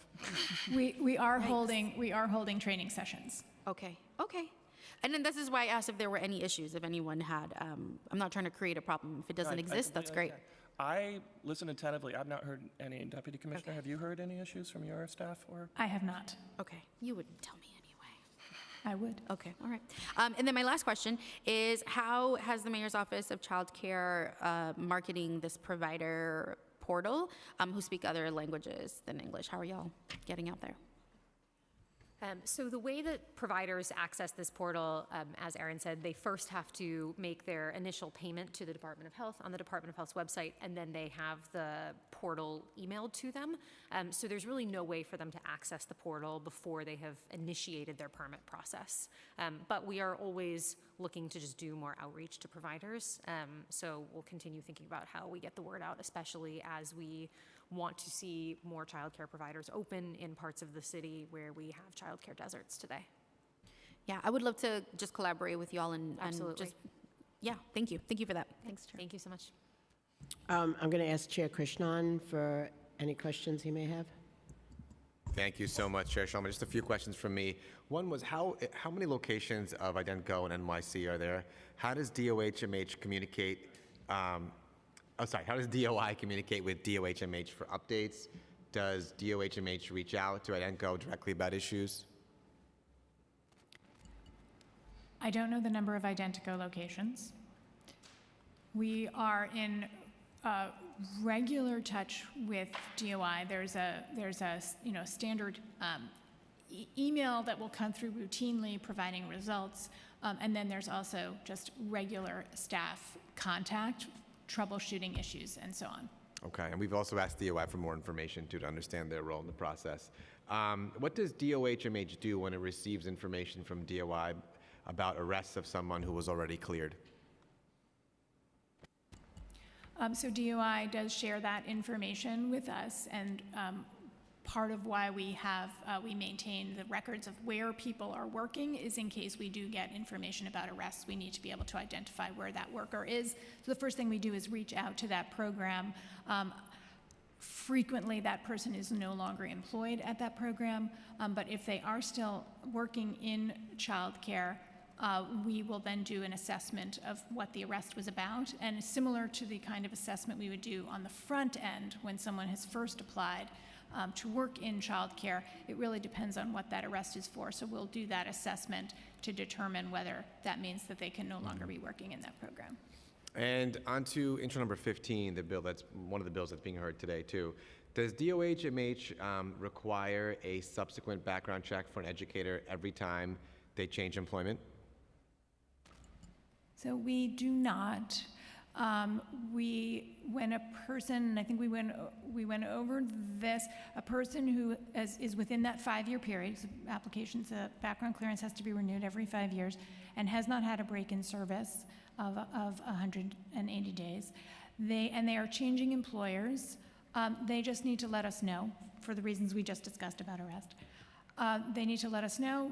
We are holding training sessions. Okay. And then this is why I asked if there were any issues, if anyone had. I'm not trying to create a problem. If it doesn't exist, that's great. I listen attentively. I've not heard any. Deputy Commissioner, have you heard any issues from your staff or? I have not. Okay. You wouldn't tell me anyway. I would. Okay, all right. And then my last question is, how has the Mayor's Office of Child Care marketing this provider portal who speak other languages than English? How are y'all getting out there? So the way that providers access this portal, as Erin said, they first have to make their initial payment to the Department of Health on the Department of Health's website, and then they have the portal emailed to them. So there's really no way for them to access the portal before they have initiated their permit process. But we are always looking to just do more outreach to providers. So we'll continue thinking about how we get the word out, especially as we want to see more childcare providers open in parts of the city where we have childcare deserts today. Yeah, I would love to just collaborate with y'all and Absolutely. just, yeah, thank you. Thank you for that. Thanks, Chair. Thank you so much. I'm going to ask Chair Krishnan for any questions he may have. Thank you so much, Chair Shulman. Just a few questions from me. One was how many locations of IdenGo and NYC are there? How does DOHMH communicate? How does DOI communicate with DOHMH for updates? Does DOHMH reach out to IdenGo directly about issues? I don't know the number of Identico locations. We are in regular touch with DOI. There's a standard email that will come through routinely providing results, and then there's also just regular staff contact, troubleshooting issues, and so on. Okay, and we've also asked DOI for more information too, to understand their role in the process. What does DOHMH do when it receives information from DOI about arrests of someone who was already cleared? So DOI does share that information with us, and part of why we maintain the records of where people are working is in case we do get information about arrests, we need to be able to identify where that worker is. So the first thing we do is reach out to that program. Frequently, that person is no longer employed at that program, but if they are still working in childcare, we will then do an assessment of what the arrest was about, and similar to the kind of assessment we would do on the front end when someone has first applied to work in childcare. It really depends on what that arrest is for, so we'll do that assessment to determine whether that means that they can no longer be working in that program. And on to intro number 15, the bill that's one of the bills that's being heard today too. Does DOHMH require a subsequent background check for an educator every time they change employment? So we do not. When a person, I think we went over this, a person who is within that 5-year period, so applications, background clearance has to be renewed every 5 years, and has not had a break in service of 180 days, and they are changing employers, they just need to let us know for the reasons we just discussed about arrest. They need to let us know.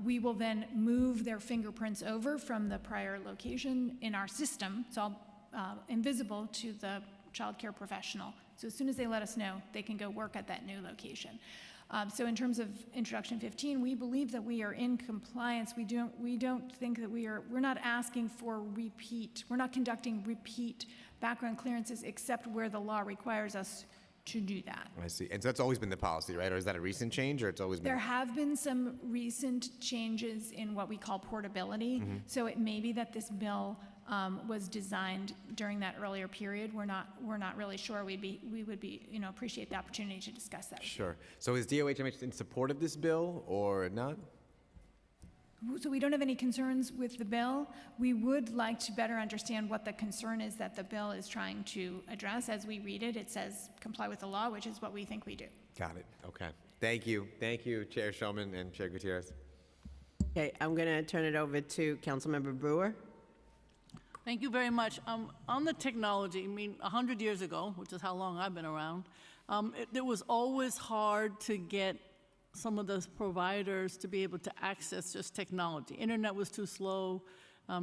We will then move their fingerprints over from the prior location in our system. It's all invisible to the child care professional. So as soon as they let us know, they can go work at that new location. So in terms of Introduction 15, we believe that we are in compliance. We don't think that we're not asking for repeat. We're not conducting repeat background clearances except where the law requires us to do that. I see. And so that's always been the policy, right? Or is that a recent change, or it's always been? There have been some recent changes in what we call portability. Mm-hmm. So it may be that this bill was designed during that earlier period. We're not really sure. We would appreciate the opportunity to discuss that. Sure. So is DOHMH in support of this bill or not? So we don't have any concerns with the bill. We would like to better understand what the concern is that the bill is trying to address. As we read it, it says comply with the law, which is what we think we do. Got it. Okay. Thank you. Thank you, Chair Shulman and Chair Gutierrez. Okay, I'm going to turn it over to Councilmember Brewer. Thank you very much. On the technology, 100 years ago, which is how long I've been around, it was always hard to get some of those providers to be able to access just technology. Internet was too slow,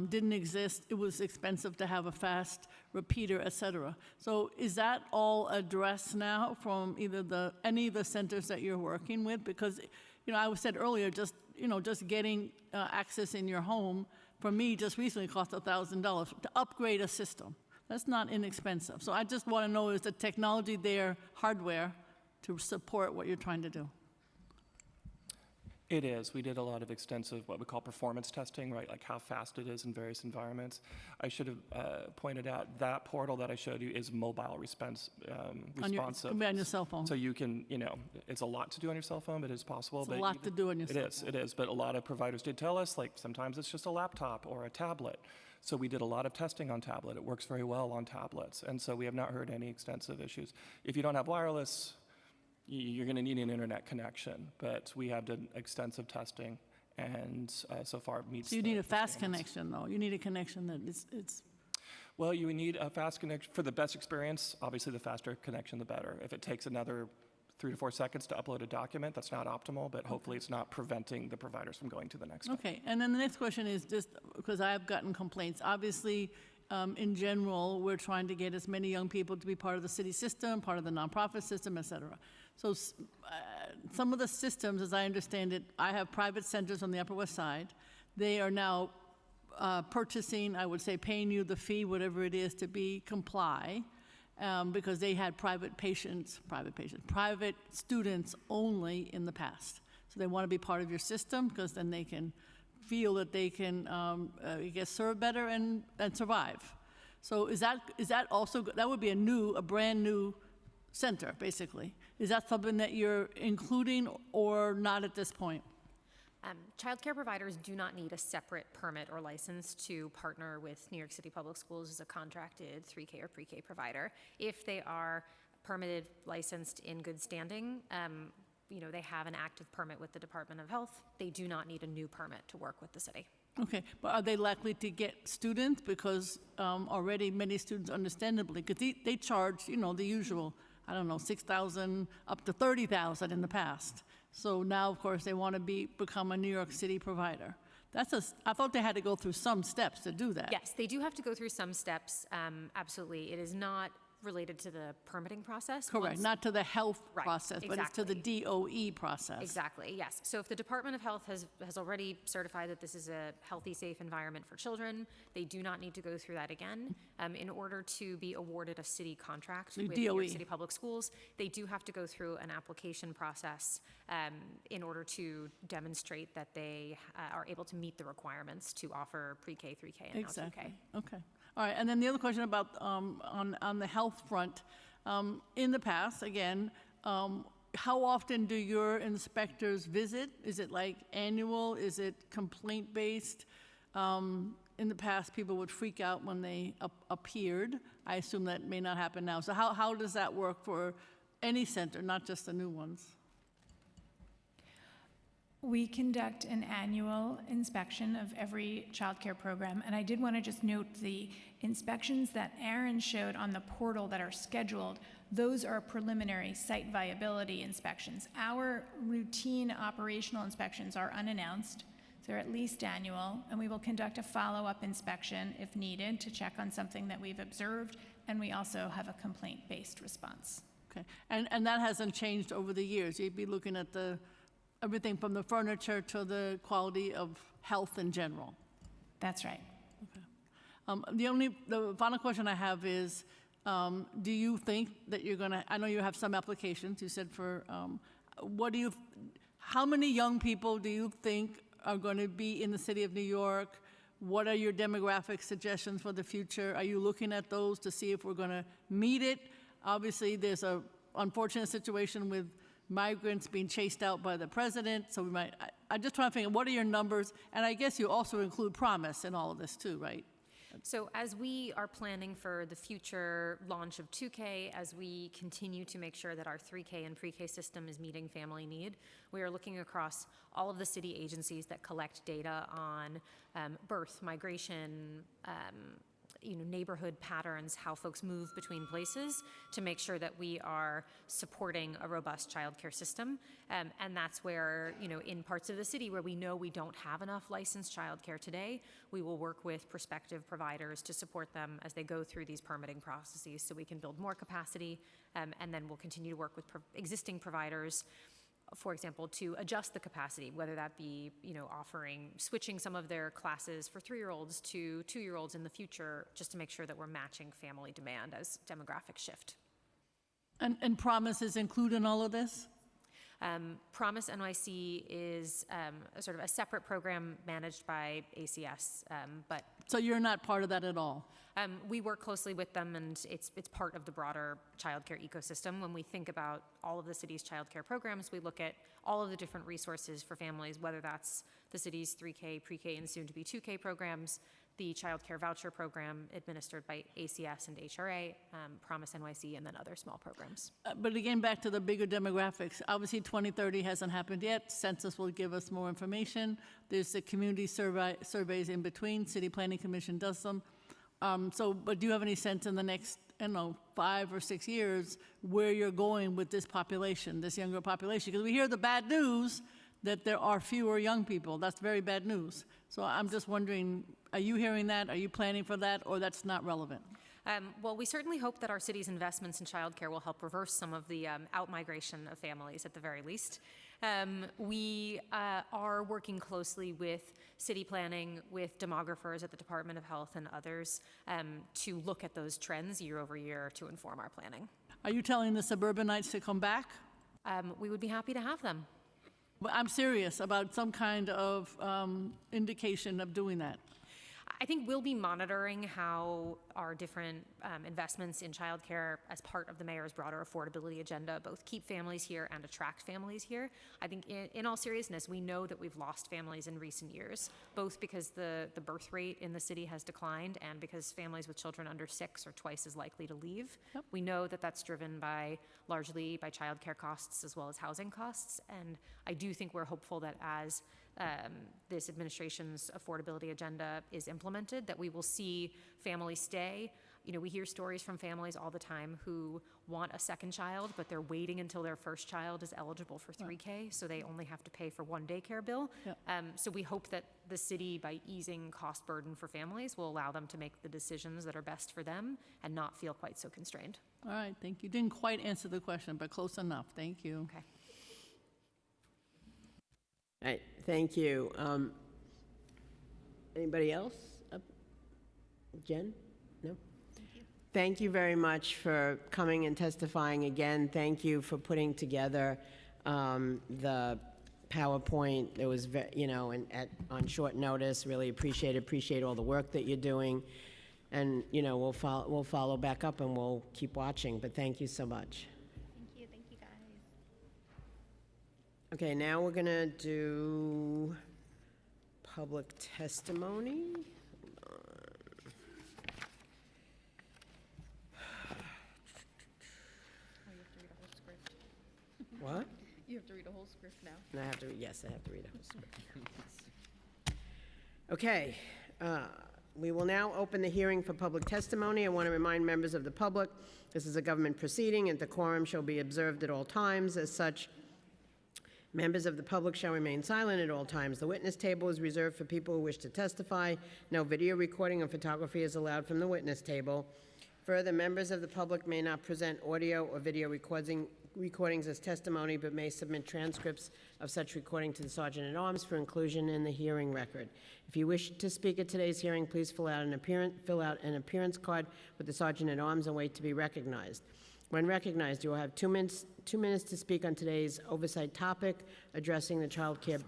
didn't exist. It was expensive to have a fast repeater, et cetera. So is that all addressed now from either any of the centers that you're working with? Because, I said earlier, just getting access in your home, for me, just recently cost $1,000 to upgrade a system. That's not inexpensive. So I just want to know, is the technology there, hardware, to support what you're trying to do? It is. We did a lot of extensive, what we call performance testing, right? Like how fast it is in various environments. I should have pointed out that portal that I showed you is mobile responsive. On your cell phone. So you can, it's a lot to do on your cell phone, but it is possible. It's a lot to do on your cell phone. It is. But a lot of providers did tell us, like sometimes it's just a laptop or a tablet. So we did a lot of testing on tablet. It works very well on tablets. And so we have not heard any extensive issues. If you don't have wireless, you're going to need an internet connection, but we have done extensive testing, and so far it meets. So you need a fast standards. connection, though. You need a connection that it's. Well, you need a fast connection for the best experience. Obviously, the faster connection, the better. If it takes another 3 to 4 seconds to upload a document, that's not optimal, but hopefully it's not preventing the providers from going to the next step. Okay, and then the next question is just because I've gotten complaints. Obviously, in general, we're trying to get as many young people to be part of the city system, part of the nonprofit system, et cetera. So some of the systems, as I understand it, I have private centers on the Upper West Side. They are now purchasing, I would say, paying you the fee, whatever it is, to comply, because they had private students only in the past. So they want to be part of your system because then they can feel that they can, I guess, serve better and survive. So is that also, that would be a brand new center, basically. Is that something that you're including or not at this point? Childcare providers do not need a separate permit or license to partner with New York City Public Schools as a contracted 3K or pre-K provider. If they are permitted, licensed, in good standing, they have an active permit with the Department of Health. They do not need a new permit to work with the city. Okay, but are they likely to get students? Because already many students, understandably, because they charge, the usual, I don't know, $6,000 up to $30,000 in the past. So now, of course, they want to become a New York City provider. I thought they had to go through some steps to do that. Yes, they do have to go through some steps, absolutely. It is not related to the permitting process. Correct, not to the health Right, process, but it's to the DOE process. Exactly, yes. So if the Department of Health has already certified that this is a healthy, safe environment for children, they do not need to go through that again. In order to be awarded a city contract with New York City Public Schools, they do have to go through an application process in order to demonstrate that they are able to meet the requirements to offer pre-K, 3K, and now 2K. Exactly, okay. All right, and then the other question about, on the health front, in the past, again, how often do your inspectors visit? Is it like annual? Is it complaint-based? In the past, people would freak out when they appeared. I assume that may not happen now. So how does that work for any center, not just the new ones? We conduct an annual inspection of every childcare program, and I did want to just note the inspections that Aaron showed on the portal that are scheduled. Those are preliminary site viability inspections. Our routine operational inspections are unannounced. They're at least annual, and we will conduct a follow-up inspection if needed to check on something that we've observed, and we also have a complaint-based response. Okay, and that hasn't changed over the years. You'd be looking at everything from the furniture to the quality of health in general. That's right. Okay. The final question I have is, do you think that you're gonna, I know you have some applications, you said how many young people do you think are gonna be in the city of New York? What are your demographic suggestions for the future? Are you looking at those to see if we're gonna meet it? Obviously, there's a unfortunate situation with migrants being chased out by the president, so I'm just trying to think, what are your numbers? And I guess you also include promise in all of this too, right? So as we are planning for the future launch of 2K, as we continue to make sure that our 3K and pre-K system is meeting family need, we are looking across all of the city agencies that collect data on birth, migration, neighborhood patterns, how folks move between places, to make sure that we are supporting a robust childcare system. And that's where, in parts of the city where we know we don't have enough licensed childcare today, we will work with prospective providers to support them as they go through these permitting processes so we can build more capacity, and then we'll continue to work with existing providers, for example, to adjust the capacity, whether that be, switching some of their classes for 3-year-olds to 2-year-olds in the future, just to make sure that we're matching family demand as demographics shift. And Promise is included in all of this? Promise NYC is sort of a separate program managed by ACS, but... So you're not part of that at all? We work closely with them, and it's part of the broader childcare ecosystem. When we think about all of the city's childcare programs, we look at all of the different resources for families, whether that's the city's 3K, pre-K, and soon-to-be 2K programs, the childcare voucher program administered by ACS and HRA, Promise NYC, and then other small programs. But again, back to the bigger demographics. Obviously, 2030 hasn't happened yet. Census will give us more information. There's the community surveys in between. City Planning Commission does them. But do you have any sense in the next, 5 or 6 years where you're going with this population, this younger population? Because we hear the bad news that there are fewer young people. That's very bad news. So I'm just wondering, are you hearing that? Are you planning for that? Or that's not relevant? Well, we certainly hope that our city's investments in childcare will help reverse some of the out-migration of families at the very least. We are working closely with city planning, with demographers at the Department of Health and others to look at those trends year over year to inform our planning. Are you telling the suburbanites to come back? We would be happy to have them. But I'm serious about some kind of indication of doing that. I think we'll be monitoring how our different investments in childcare as part of the mayor's broader affordability agenda both keep families here and attract families here. I think in all seriousness, we know that we've lost families in recent years, both because the birth rate in the city has declined and because families with children under 6 are twice as likely to leave. Yep. We know that that's driven largely by childcare costs as well as housing costs. And I do think we're hopeful that as this administration's affordability agenda is implemented, that we will see families stay. You know, we hear stories from families all the time who want a second child, but they're waiting until their first child is eligible for 3K, so they only have to pay for one daycare bill. Yep. So we hope that the city, by easing cost burden for families, will allow them to make the decisions that are best for them and not feel quite so constrained. All right, thank you. Didn't quite answer the question, but close enough. Thank you. Okay. All right, thank you. Anybody else? Jen? No? Thank you very much for coming and testifying again. Thank you for putting together the PowerPoint. It was, on short notice. Really appreciate all the work that you're doing. And, we'll follow back up and we'll keep watching. But thank you so much. Thank you guys. Okay, now we're going to do public testimony. Hold on. What? You have to read a whole script now. And I have to read a whole script. Okay, we will now open the hearing for public testimony. I want to remind members of the public, this is a government proceeding and decorum shall be observed at all times. As such, members of the public shall remain silent at all times. The witness table is reserved for people who wish to testify. No video recording or photography is allowed from the witness table. Further, members of the public may not present audio or video recordings as testimony, but may submit transcripts of such recording to the Sergeant-at-Arms for inclusion in the hearing record. If you wish to speak at today's hearing, please fill out an appearance card with the Sergeant-at-Arms and wait to be recognized. When recognized, you will have 2 minutes to speak on today's oversight topic, addressing the child care.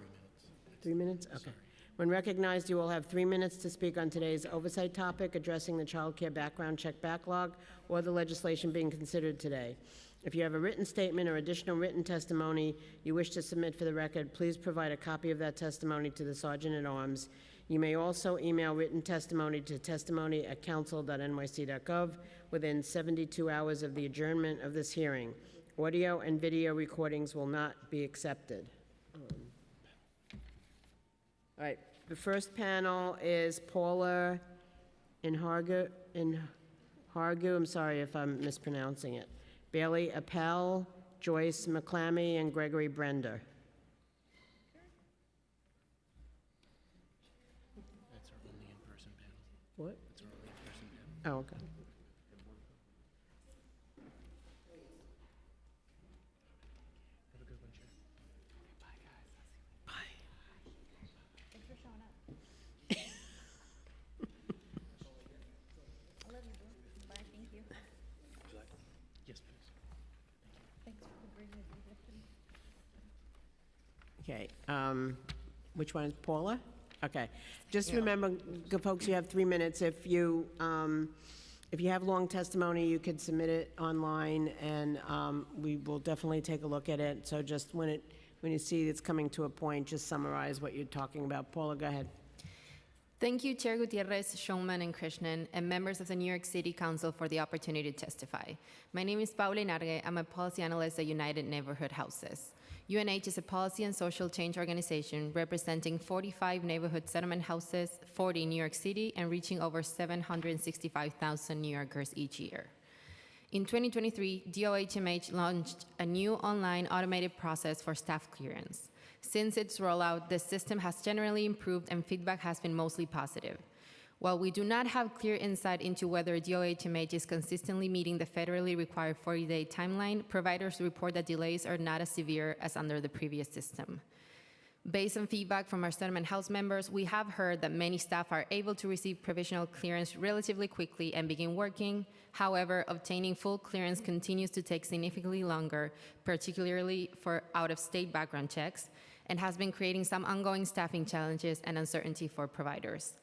3 minutes? Okay. When recognized, you will have 3 minutes to speak on today's oversight topic, addressing the child care background check backlog or the legislation being considered today. If you have a written statement or additional written testimony you wish to submit for the record, please provide a copy of that testimony to the Sergeant-at-Arms. You may also email written testimony to testimony@council.nyc.gov within 72 hours of the adjournment of this hearing. Audio and video recordings will not be accepted. All right, the first panel is Paula Inhargu, I'm sorry if I'm mispronouncing it, Bailey Appel, Joyce McClammy, and Gregory Brender. That's our only in-person panel. What? That's our only in-person panel. Oh, okay. Have a good one, Chair. Bye, guys. Bye. Thanks for showing up. I love you, bro. Bye, thank you. Yes, please. Thanks for bringing me with me. Okay, which one is Paula? Okay, just remember, folks, you have 3 minutes. If you have long testimony, you could submit it online, and we will definitely take a look at it. So just when you see it's coming to a point, just summarize what you're talking about. Paula, go ahead. Thank you, Chair Gutierrez, Shulman, and Krishnan, and members of the New York City Council for the opportunity to testify. My name is Paula Inargue. I'm a policy analyst at United Neighborhood Houses. UNH is a policy and social change organization representing 45 neighborhood settlement houses, 40 in New York City, and reaching over 765,000 New Yorkers each year. In 2023, DOHMH launched a new online automated process for staff clearance. Since its rollout, the system has generally improved and feedback has been mostly positive. While we do not have clear insight into whether DOHMH is consistently meeting the federally required 40-day timeline, providers report that delays are not as severe as under the previous system. Based on feedback from our settlement house members, we have heard that many staff are able to receive provisional clearance relatively quickly and begin working. However, obtaining full clearance continues to take significantly longer, particularly for out-of-state background checks, and has been creating some ongoing staffing challenges and uncertainty for providers.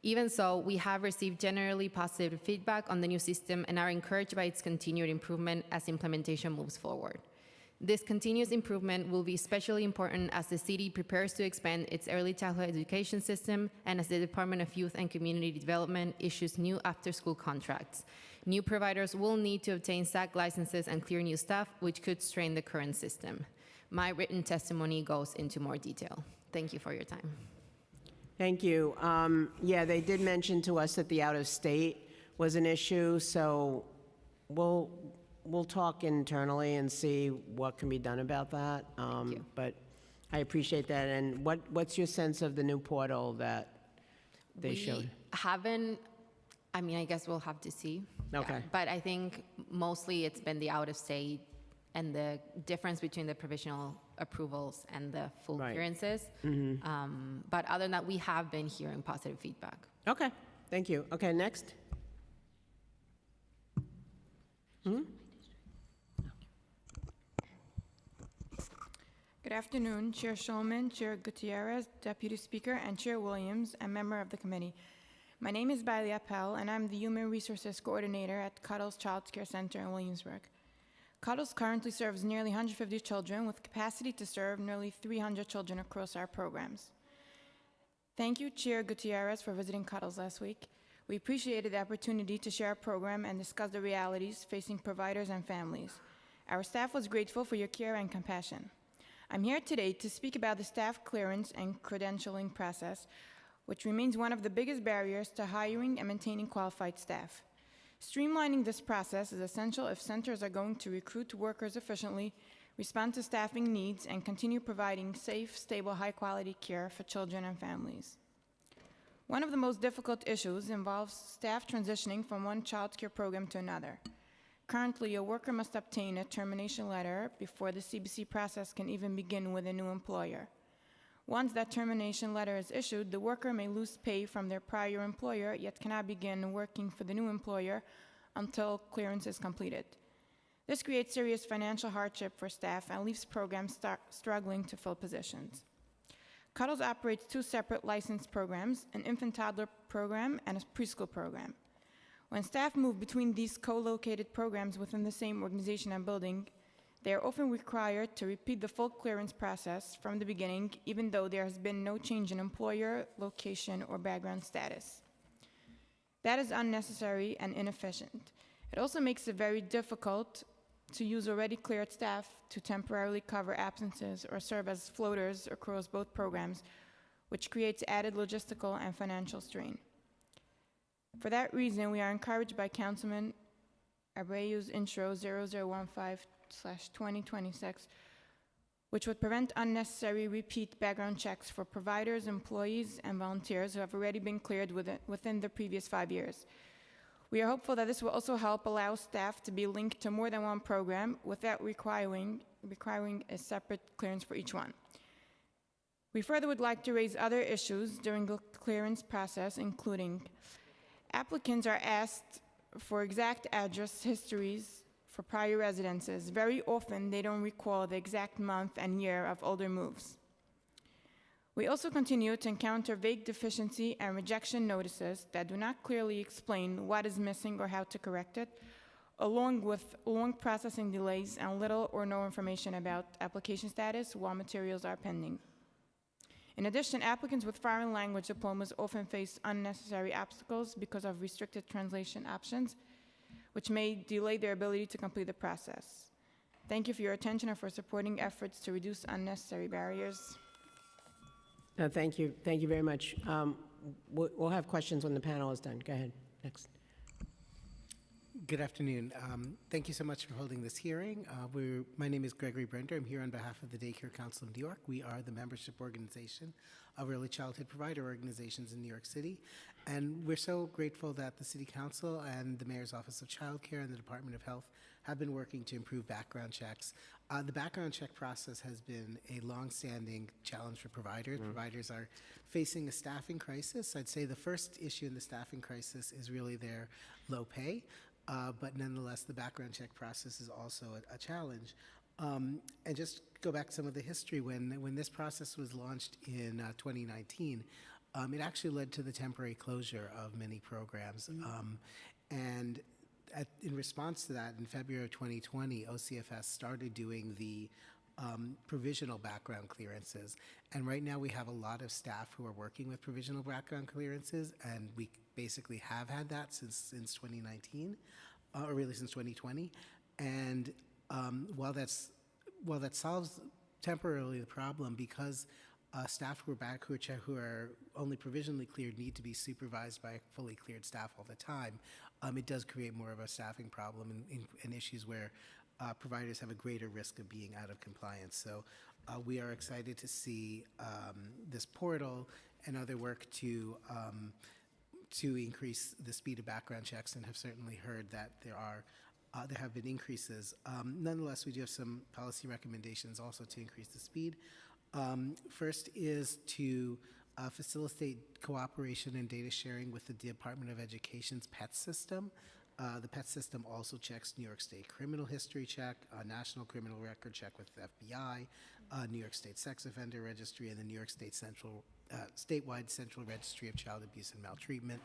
Even so, we have received generally positive feedback on the new system and are encouraged by its continued improvement as implementation moves forward. This continuous improvement will be especially important as the city prepares to expand its early childhood education system and as the Department of Youth and Community Development issues new after-school contracts. New providers will need to obtain SAC licenses and clear new staff, which could strain the current system. My written testimony goes into more detail. Thank you for your time. Thank you. Yeah, they did mention to us that the out-of-state was an issue, so we'll talk internally and see what can be done about that. But I appreciate that. And what's your sense of the new portal that they showed? Haven't, I mean, I guess we'll have to see. Okay. Yeah, but I think mostly it's been the out-of-state and the difference between the provisional approvals and the full clearances. But other than that, we have been hearing positive feedback. Okay, thank you. Okay, next. Good afternoon, Chair Schulman, Chair Gutierrez, Deputy Speaker, and Chair Williams, and member of the committee. My name is Bailey Appel, and I'm the Human Resources Coordinator at Cuddles Child Care Center in Williamsburg. Cuddles currently serves nearly 150 children with capacity to serve nearly 300 children across our programs. Thank you, Chair Gutierrez, for visiting Cuddles last week. We appreciated the opportunity to share our program and discuss the realities facing providers and families. Our staff was grateful for your care and compassion. I'm here today to speak about the staff clearance and credentialing process, which remains one of the biggest barriers to hiring and maintaining qualified staff. Streamlining this process is essential if centers are going to recruit workers efficiently, respond to staffing needs, and continue providing safe, stable, high-quality care for children and families. One of the most difficult issues involves staff transitioning from one child care program to another. Currently, a worker must obtain a termination letter before the CBC process can even begin with a new employer. Once that termination letter is issued, the worker may lose pay from their prior employer, yet cannot begin working for the new employer until clearance is completed. This creates serious financial hardship for staff and leaves programs struggling to fill positions. Cuddles operates two separate licensed programs, an infant-toddler program and a preschool program. When staff move between these co-located programs within the same organization and building, they are often required to repeat the full clearance process from the beginning, even though there has been no change in employer, location, or background status. That is unnecessary and inefficient. It also makes it very difficult to use already cleared staff to temporarily cover absences or serve as floaters across both programs, which creates added logistical and financial strain. For that reason, we are encouraged by Councilman Abreu's intro 0015/2026, which would prevent unnecessary repeat background checks for providers, employees, and volunteers who have already been cleared within the previous 5 years. We are hopeful that this will also help allow staff to be linked to more than one program without requiring a separate clearance for each one. We further would like to raise other issues during the clearance process, including applicants are asked for exact address histories for prior residences. Very often, they don't recall the exact month and year of older moves. We also continue to encounter vague deficiency and rejection notices that do not clearly explain what is missing or how to correct it, along with long processing delays and little or no information about application status while materials are pending. In addition, applicants with foreign language diplomas often face unnecessary obstacles because of restricted translation options, which may delay their ability to complete the process. Thank you for your attention and for supporting efforts to reduce unnecessary barriers. Thank you. Thank you very much. We'll have questions when the panel is done. Go ahead. Next. Good afternoon. Thank you so much for holding this hearing. My name is Gregory Brender. I'm here on behalf of the Daycare Council of New York. We are the membership organization of early childhood provider organizations in New York City. And we're so grateful that the City Council and the Mayor's Office of Child Care and the Department of Health have been working to improve background checks. The background check process has been a long-standing challenge for providers. Providers are facing a staffing crisis. I'd say the first issue in the staffing crisis is really their low pay. But nonetheless, the background check process is also a challenge. And just go back to some of the history, when this process was launched in 2019, it actually led to the temporary closure of many programs. And in response to that, in February of 2020, OCFS started doing the provisional background clearances. And right now we have a lot of staff who are working with provisional background clearances, and we basically have had that since 2019, or really since 2020. And while that solves temporarily the problem, because staff who are back who are only provisionally cleared need to be supervised by fully cleared staff all the time, it does create more of a staffing problem and issues where providers have a greater risk of being out of compliance. So we are excited to see this portal and other work to increase the speed of background checks, and have certainly heard that there have been increases. Nonetheless, we do have some policy recommendations also to increase the speed. First is to facilitate cooperation and data sharing with the Department of Education's PET system. The PET system also checks New York State criminal history check, national criminal record check with the FBI, New York State sex offender registry, and the New York State statewide central registry of child abuse and maltreatment.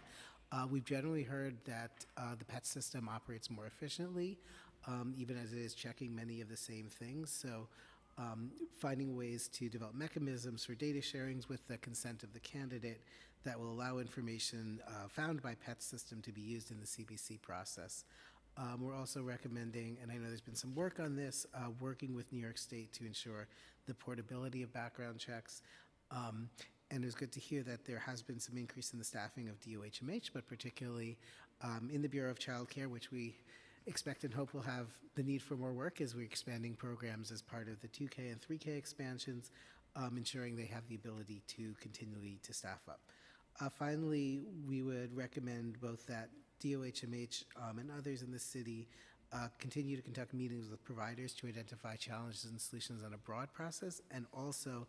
We've generally heard that the PET system operates more efficiently, even as it is checking many of the same things. So finding ways to develop mechanisms for data sharings with the consent of the candidate that will allow information found by PET system to be used in the CBC process. We're also recommending, and I know there's been some work on this, working with New York State to ensure the portability of background checks. And it's good to hear that there has been some increase in the staffing of DOHMH, but particularly in the Bureau of Child Care, which we expect and hope will have the need for more work as we're expanding programs as part of the 2K and 3K expansions, ensuring they have the ability to continually to staff up. Finally, we would recommend both that DOHMH and others in the city continue to conduct meetings with providers to identify challenges and solutions on a broad process, and also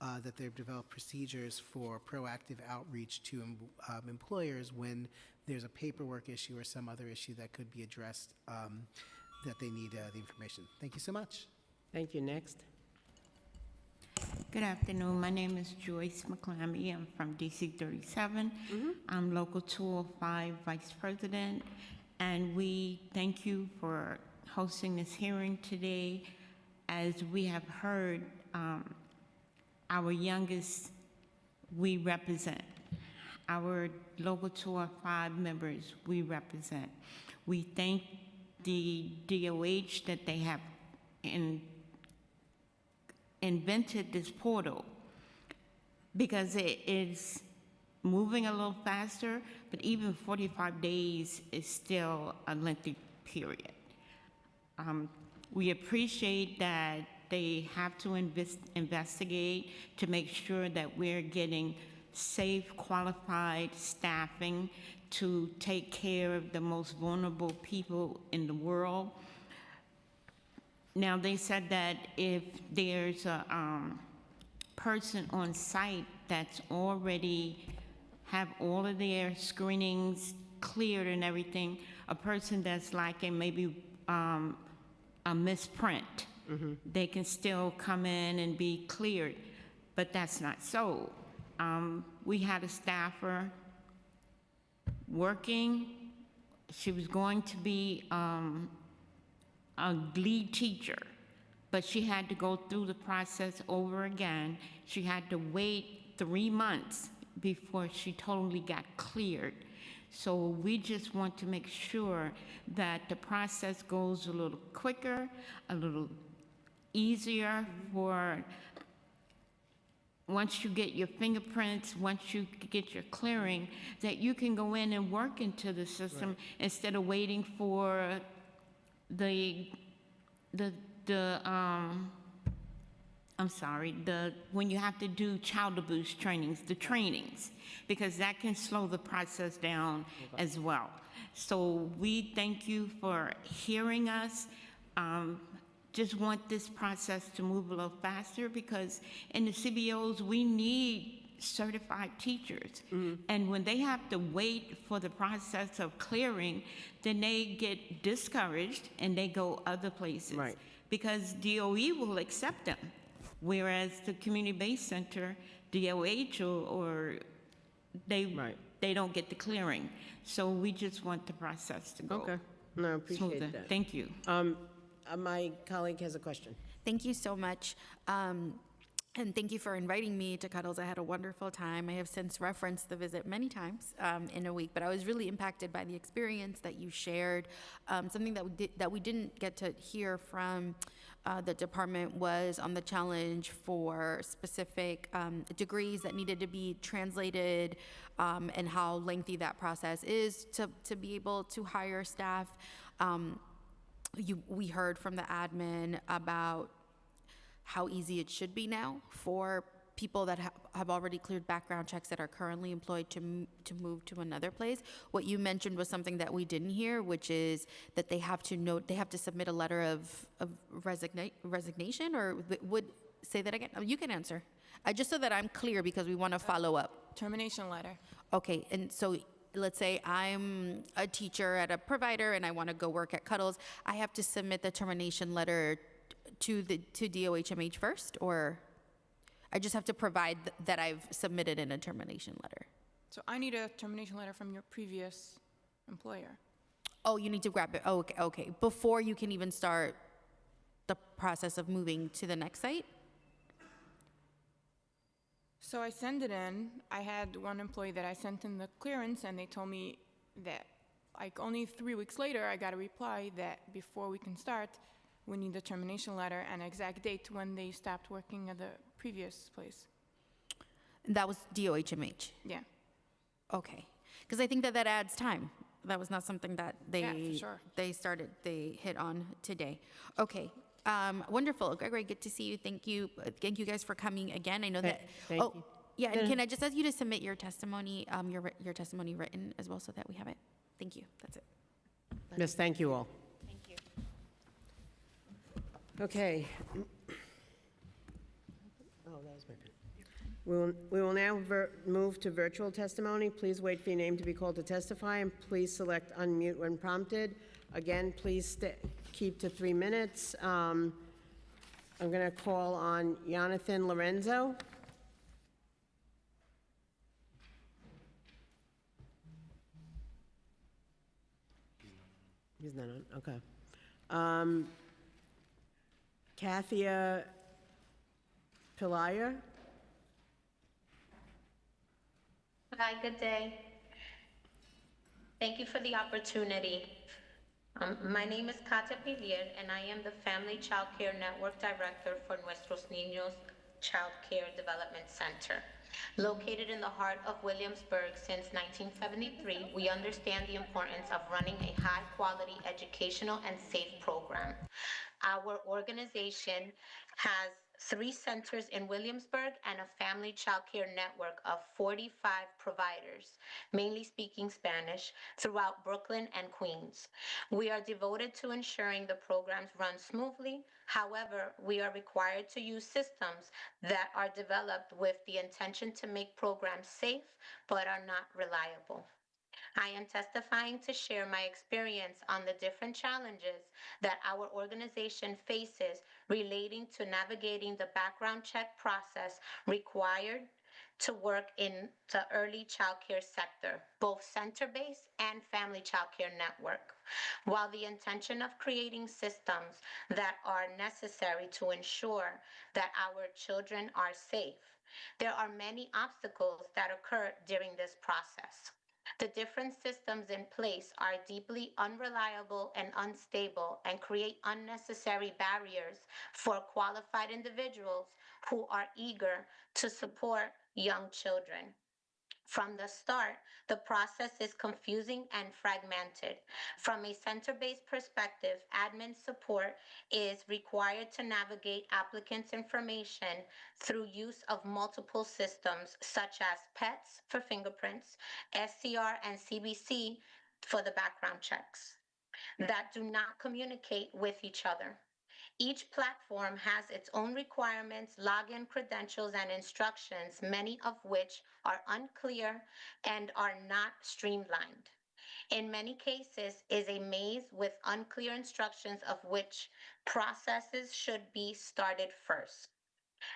that they've developed procedures for proactive outreach to employers when there's a paperwork issue or some other issue that could be addressed, that they need the information. Thank you so much. Thank you. Next. Good afternoon. My name is Joyce McClammy. I'm from DC 37. I'm Local 205 Vice President, and we thank you for hosting this hearing today. As we have heard, our youngest we represent. Our Local 205 members we represent. We thank the DOH that they have invented this portal, because it is moving a little faster, but even 45 days is still a lengthy period. We appreciate that they have to investigate to make sure that we're getting safe, qualified staffing to take care of the most vulnerable people in the world. Now, they said that if there's a person on site that's already have all of their screenings cleared and everything, a person that's like maybe a misprint, they can still come in and be cleared, but that's not so. We had a staffer working. She was going to be a lead teacher, but she had to go through the process over again. She had to wait 3 months before she totally got cleared. So we just want to make sure that the process goes a little quicker, a little easier for once you get your fingerprints, once you get your clearing, that you can go in and work into the system instead of waiting for when you have to do child abuse trainings, the trainings, because that can slow the process down as well. So we thank you for hearing us. Just want this process to move a little faster, because in the CBOs, we need certified teachers. And when they have to wait for the process of clearing, then they get discouraged and they go other places. because DOE will accept them, whereas the community-based center, DOH or they don't get the clearing. So we just want the process to go Okay. No, I appreciate smoother. that. Thank you. My colleague has a question. Thank you so much. And thank you for inviting me to Cuddles. I had a wonderful time. I have since referenced the visit many times in a week, but I was really impacted by the experience that you shared. Something that we didn't get to hear from the department was on the challenge for specific degrees that needed to be translated and how lengthy that process is to be able to hire staff. We heard from the admin about how easy it should be now for people that have already cleared background checks that are currently employed to move to another place. What you mentioned was something that we didn't hear, which is that they have to submit a letter of resignation, or would say that again? You can answer. Just so that I'm clear, because we want to follow up. Termination letter. Okay, and so let's say I'm a teacher at a provider and I want to go work at Cuddles. I have to submit the termination letter to DOHMH first, or I just have to provide that I've submitted in a termination letter? So I need a termination letter from your previous employer. Oh, you need to grab it. Oh, okay. Before you can even start the process of moving to the next site? So I send it in. I had one employee that I sent in the clearance, and they told me that like only 3 weeks later, I got a reply that before we can start, we need the termination letter and exact date when they stopped working at the previous place. And that was DOHMH? Yeah. Okay. Because I think that adds time. That was not something that for sure. they hit on today. Okay. Wonderful. Gregory, good to see you. Thank you. Thank you guys for coming again. I know that. Thank you. Yeah. And can I just ask you to submit your testimony, your testimony written as well, so that we have it? Thank you. That's it. Yes, thank you all. Thank you. Okay. Oh, that was my pen. We will now move to virtual testimony. Please wait for your name to be called to testify, and please select unmute when prompted. Again, please keep to 3 minutes. I'm going to call on Jonathan Lorenzo. He's not on, okay. Kathia Pillaya. Hi, good day. Thank you for the opportunity. My name is Katia Pivier, and I am the Family Child Care Network Director for Nuestros Niños Child Care Development Center. Located in the heart of Williamsburg since 1973, we understand the importance of running a high-quality educational and safe program. Our organization has 3 centers in Williamsburg and a family child care network of 45 providers, mainly speaking Spanish, throughout Brooklyn and Queens. We are devoted to ensuring the programs run smoothly. However, we are required to use systems that are developed with the intention to make programs safe, but are not reliable. I am testifying to share my experience on the different challenges that our organization faces relating to navigating the background check process required to work in the early child care sector, both center-based and family child care network. While the intention of creating systems that are necessary to ensure that our children are safe, there are many obstacles that occur during this process. The different systems in place are deeply unreliable and unstable and create unnecessary barriers for qualified individuals who are eager to support young children. From the start, the process is confusing and fragmented. From a center-based perspective, admin support is required to navigate applicants' information through use of multiple systems such as PETS for fingerprints, SCR and CBC for the background checks that do not communicate with each other. Each platform has its own requirements, login credentials, and instructions, many of which are unclear and are not streamlined. In many cases, is a maze with unclear instructions of which processes should be started first.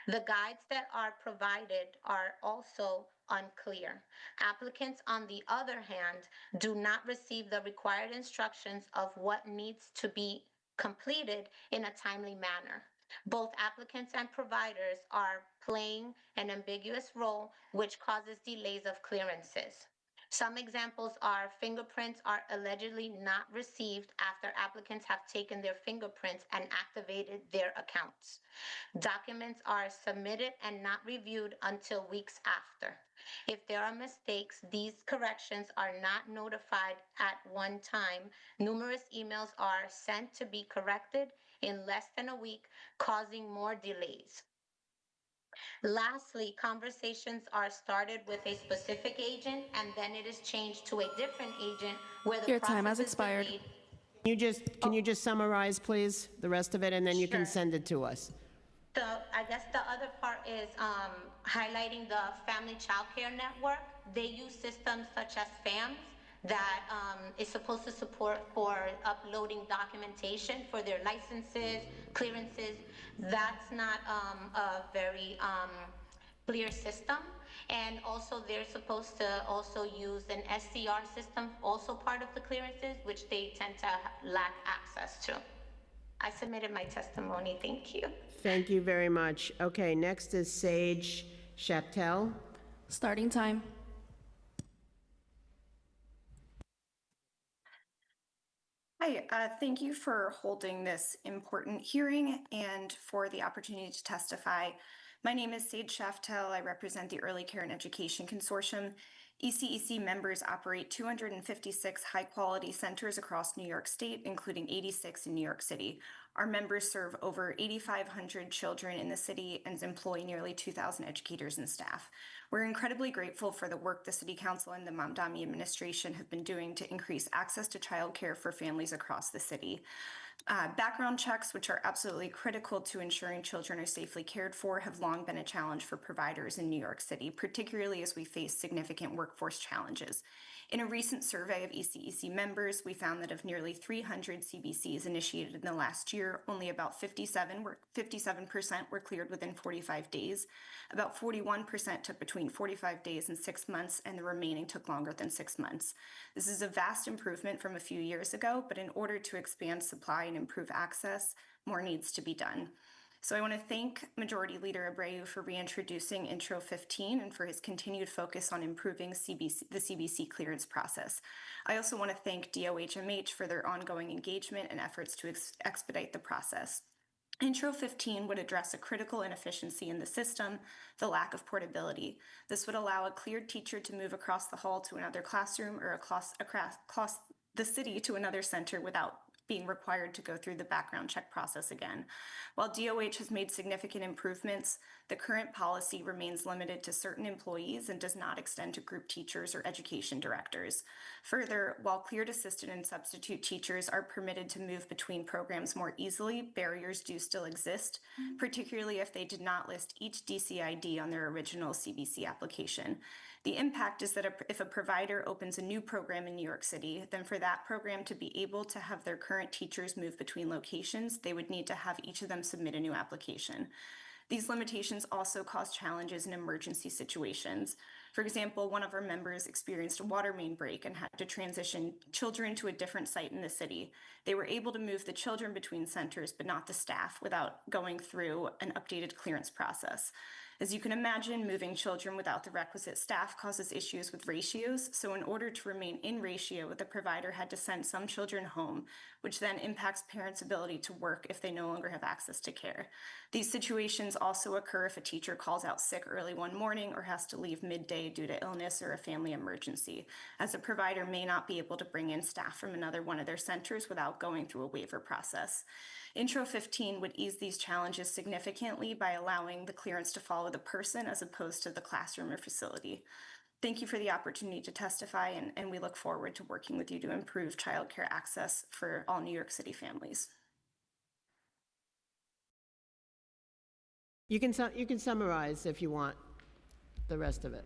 The guides that are provided are also unclear. Applicants, on the other hand, do not receive the required instructions of what needs to be completed in a timely manner. Both applicants and providers are playing an ambiguous role, which causes delays of clearances. Some examples are fingerprints are allegedly not received after applicants have taken their fingerprints and activated their accounts. Documents are submitted and not reviewed until weeks after. If there are mistakes, these corrections are not notified at one time. Numerous emails are sent to be corrected in less than a week, causing more delays. Lastly, conversations are started with a specific agent and then it is changed to a different agent where the Your time process has is expired. delayed. Can you just summarize, please, the rest of it, and then you can Sure. send it to us? So I guess the other part is highlighting the Family Child Care Network. They use systems such as FAMS that is supposed to support for uploading documentation for their licenses, clearances. That's not a very clear system. And also they're supposed to also use an SCR system, also part of the clearances, which they tend to lack access to. I submitted my testimony, thank you. Thank you very much. Okay, next is Sage Chaptel. Starting time. Hi, thank you for holding this important hearing and for the opportunity to testify. My name is Sage Shaftel. I represent the Early Care and Education Consortium. ECEC members operate 256 high-quality centers across New York State, including 86 in New York City. Our members serve over 8,500 children in the city and employ nearly 2,000 educators and staff. We're incredibly grateful for the work the City Council and the Mamdani administration have been doing to increase access to childcare for families across the city. Background checks, which are absolutely critical to ensuring children are safely cared for, have long been a challenge for providers in New York City, particularly as we face significant workforce challenges. In a recent survey of ECEC members, we found that of nearly 300 CBCs initiated in the last year, only about 57% were cleared within 45 days. About 41% took between 45 days and 6 months, and the remaining took longer than 6 months. This is a vast improvement from a few years ago, but in order to expand supply and improve access, more needs to be done. So I want to thank Majority Leader Abreu for reintroducing Intro 15 and for his continued focus on improving the CBC clearance process. I also want to thank DOHMH for their ongoing engagement and efforts to expedite the process. Intro 15 would address a critical inefficiency in the system, the lack of portability. This would allow a cleared teacher to move across the hall to another classroom or across the city to another center without being required to go through the background check process again. While DOH has made significant improvements, the current policy remains limited to certain employees and does not extend to group teachers or education directors. Further, while cleared assistant and substitute teachers are permitted to move between programs more easily, barriers do still exist, particularly if they did not list each DCID on their original CBC application. The impact is that if a provider opens a new program in New York City, then for that program to be able to have their current teachers move between locations, they would need to have each of them submit a new application. These limitations also cause challenges in emergency situations. For example, one of our members experienced a water main break and had to transition children to a different site in the city. They were able to move the children between centers, but not the staff, without going through an updated clearance process. As you can imagine, moving children without the requisite staff causes issues with ratios, so in order to remain in ratio, the provider had to send some children home, which then impacts parents' ability to work if they no longer have access to care. These situations also occur if a teacher calls out sick early one morning or has to leave midday due to illness or a family emergency, as a provider may not be able to bring in staff from another one of their centers without going through a waiver process. Intro 15 would ease these challenges significantly by allowing the clearance to follow the person as opposed to the classroom or facility. Thank you for the opportunity to testify, and we look forward to working with you to improve childcare access for all New York City families. You can summarize if you want the rest of it.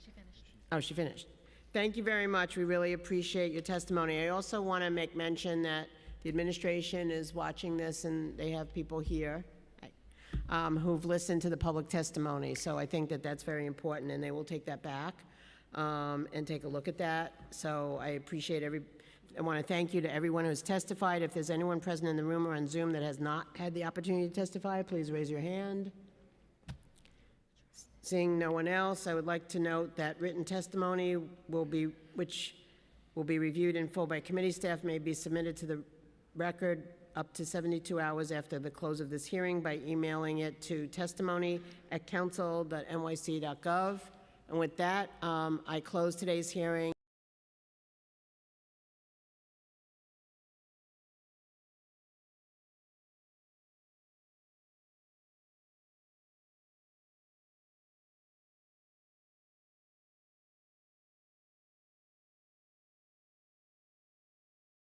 She finished. Oh, she finished. Thank you very much. We really appreciate your testimony. I also want to make mention that the administration is watching this, and they have people here who've listened to the public testimony. So I think that that's very important, and they will take that back and take a look at that. So I appreciate I want to thank you to everyone who's testified. If there's anyone present in the room or on Zoom that has not had the opportunity to testify, please raise your hand. Seeing no one else, I would like to note that written testimony which will be reviewed in full by committee staff may be submitted to the record up to 72 hours after the close of this hearing by emailing it to testimony@council.nyc.gov. And with that, I close today's hearing.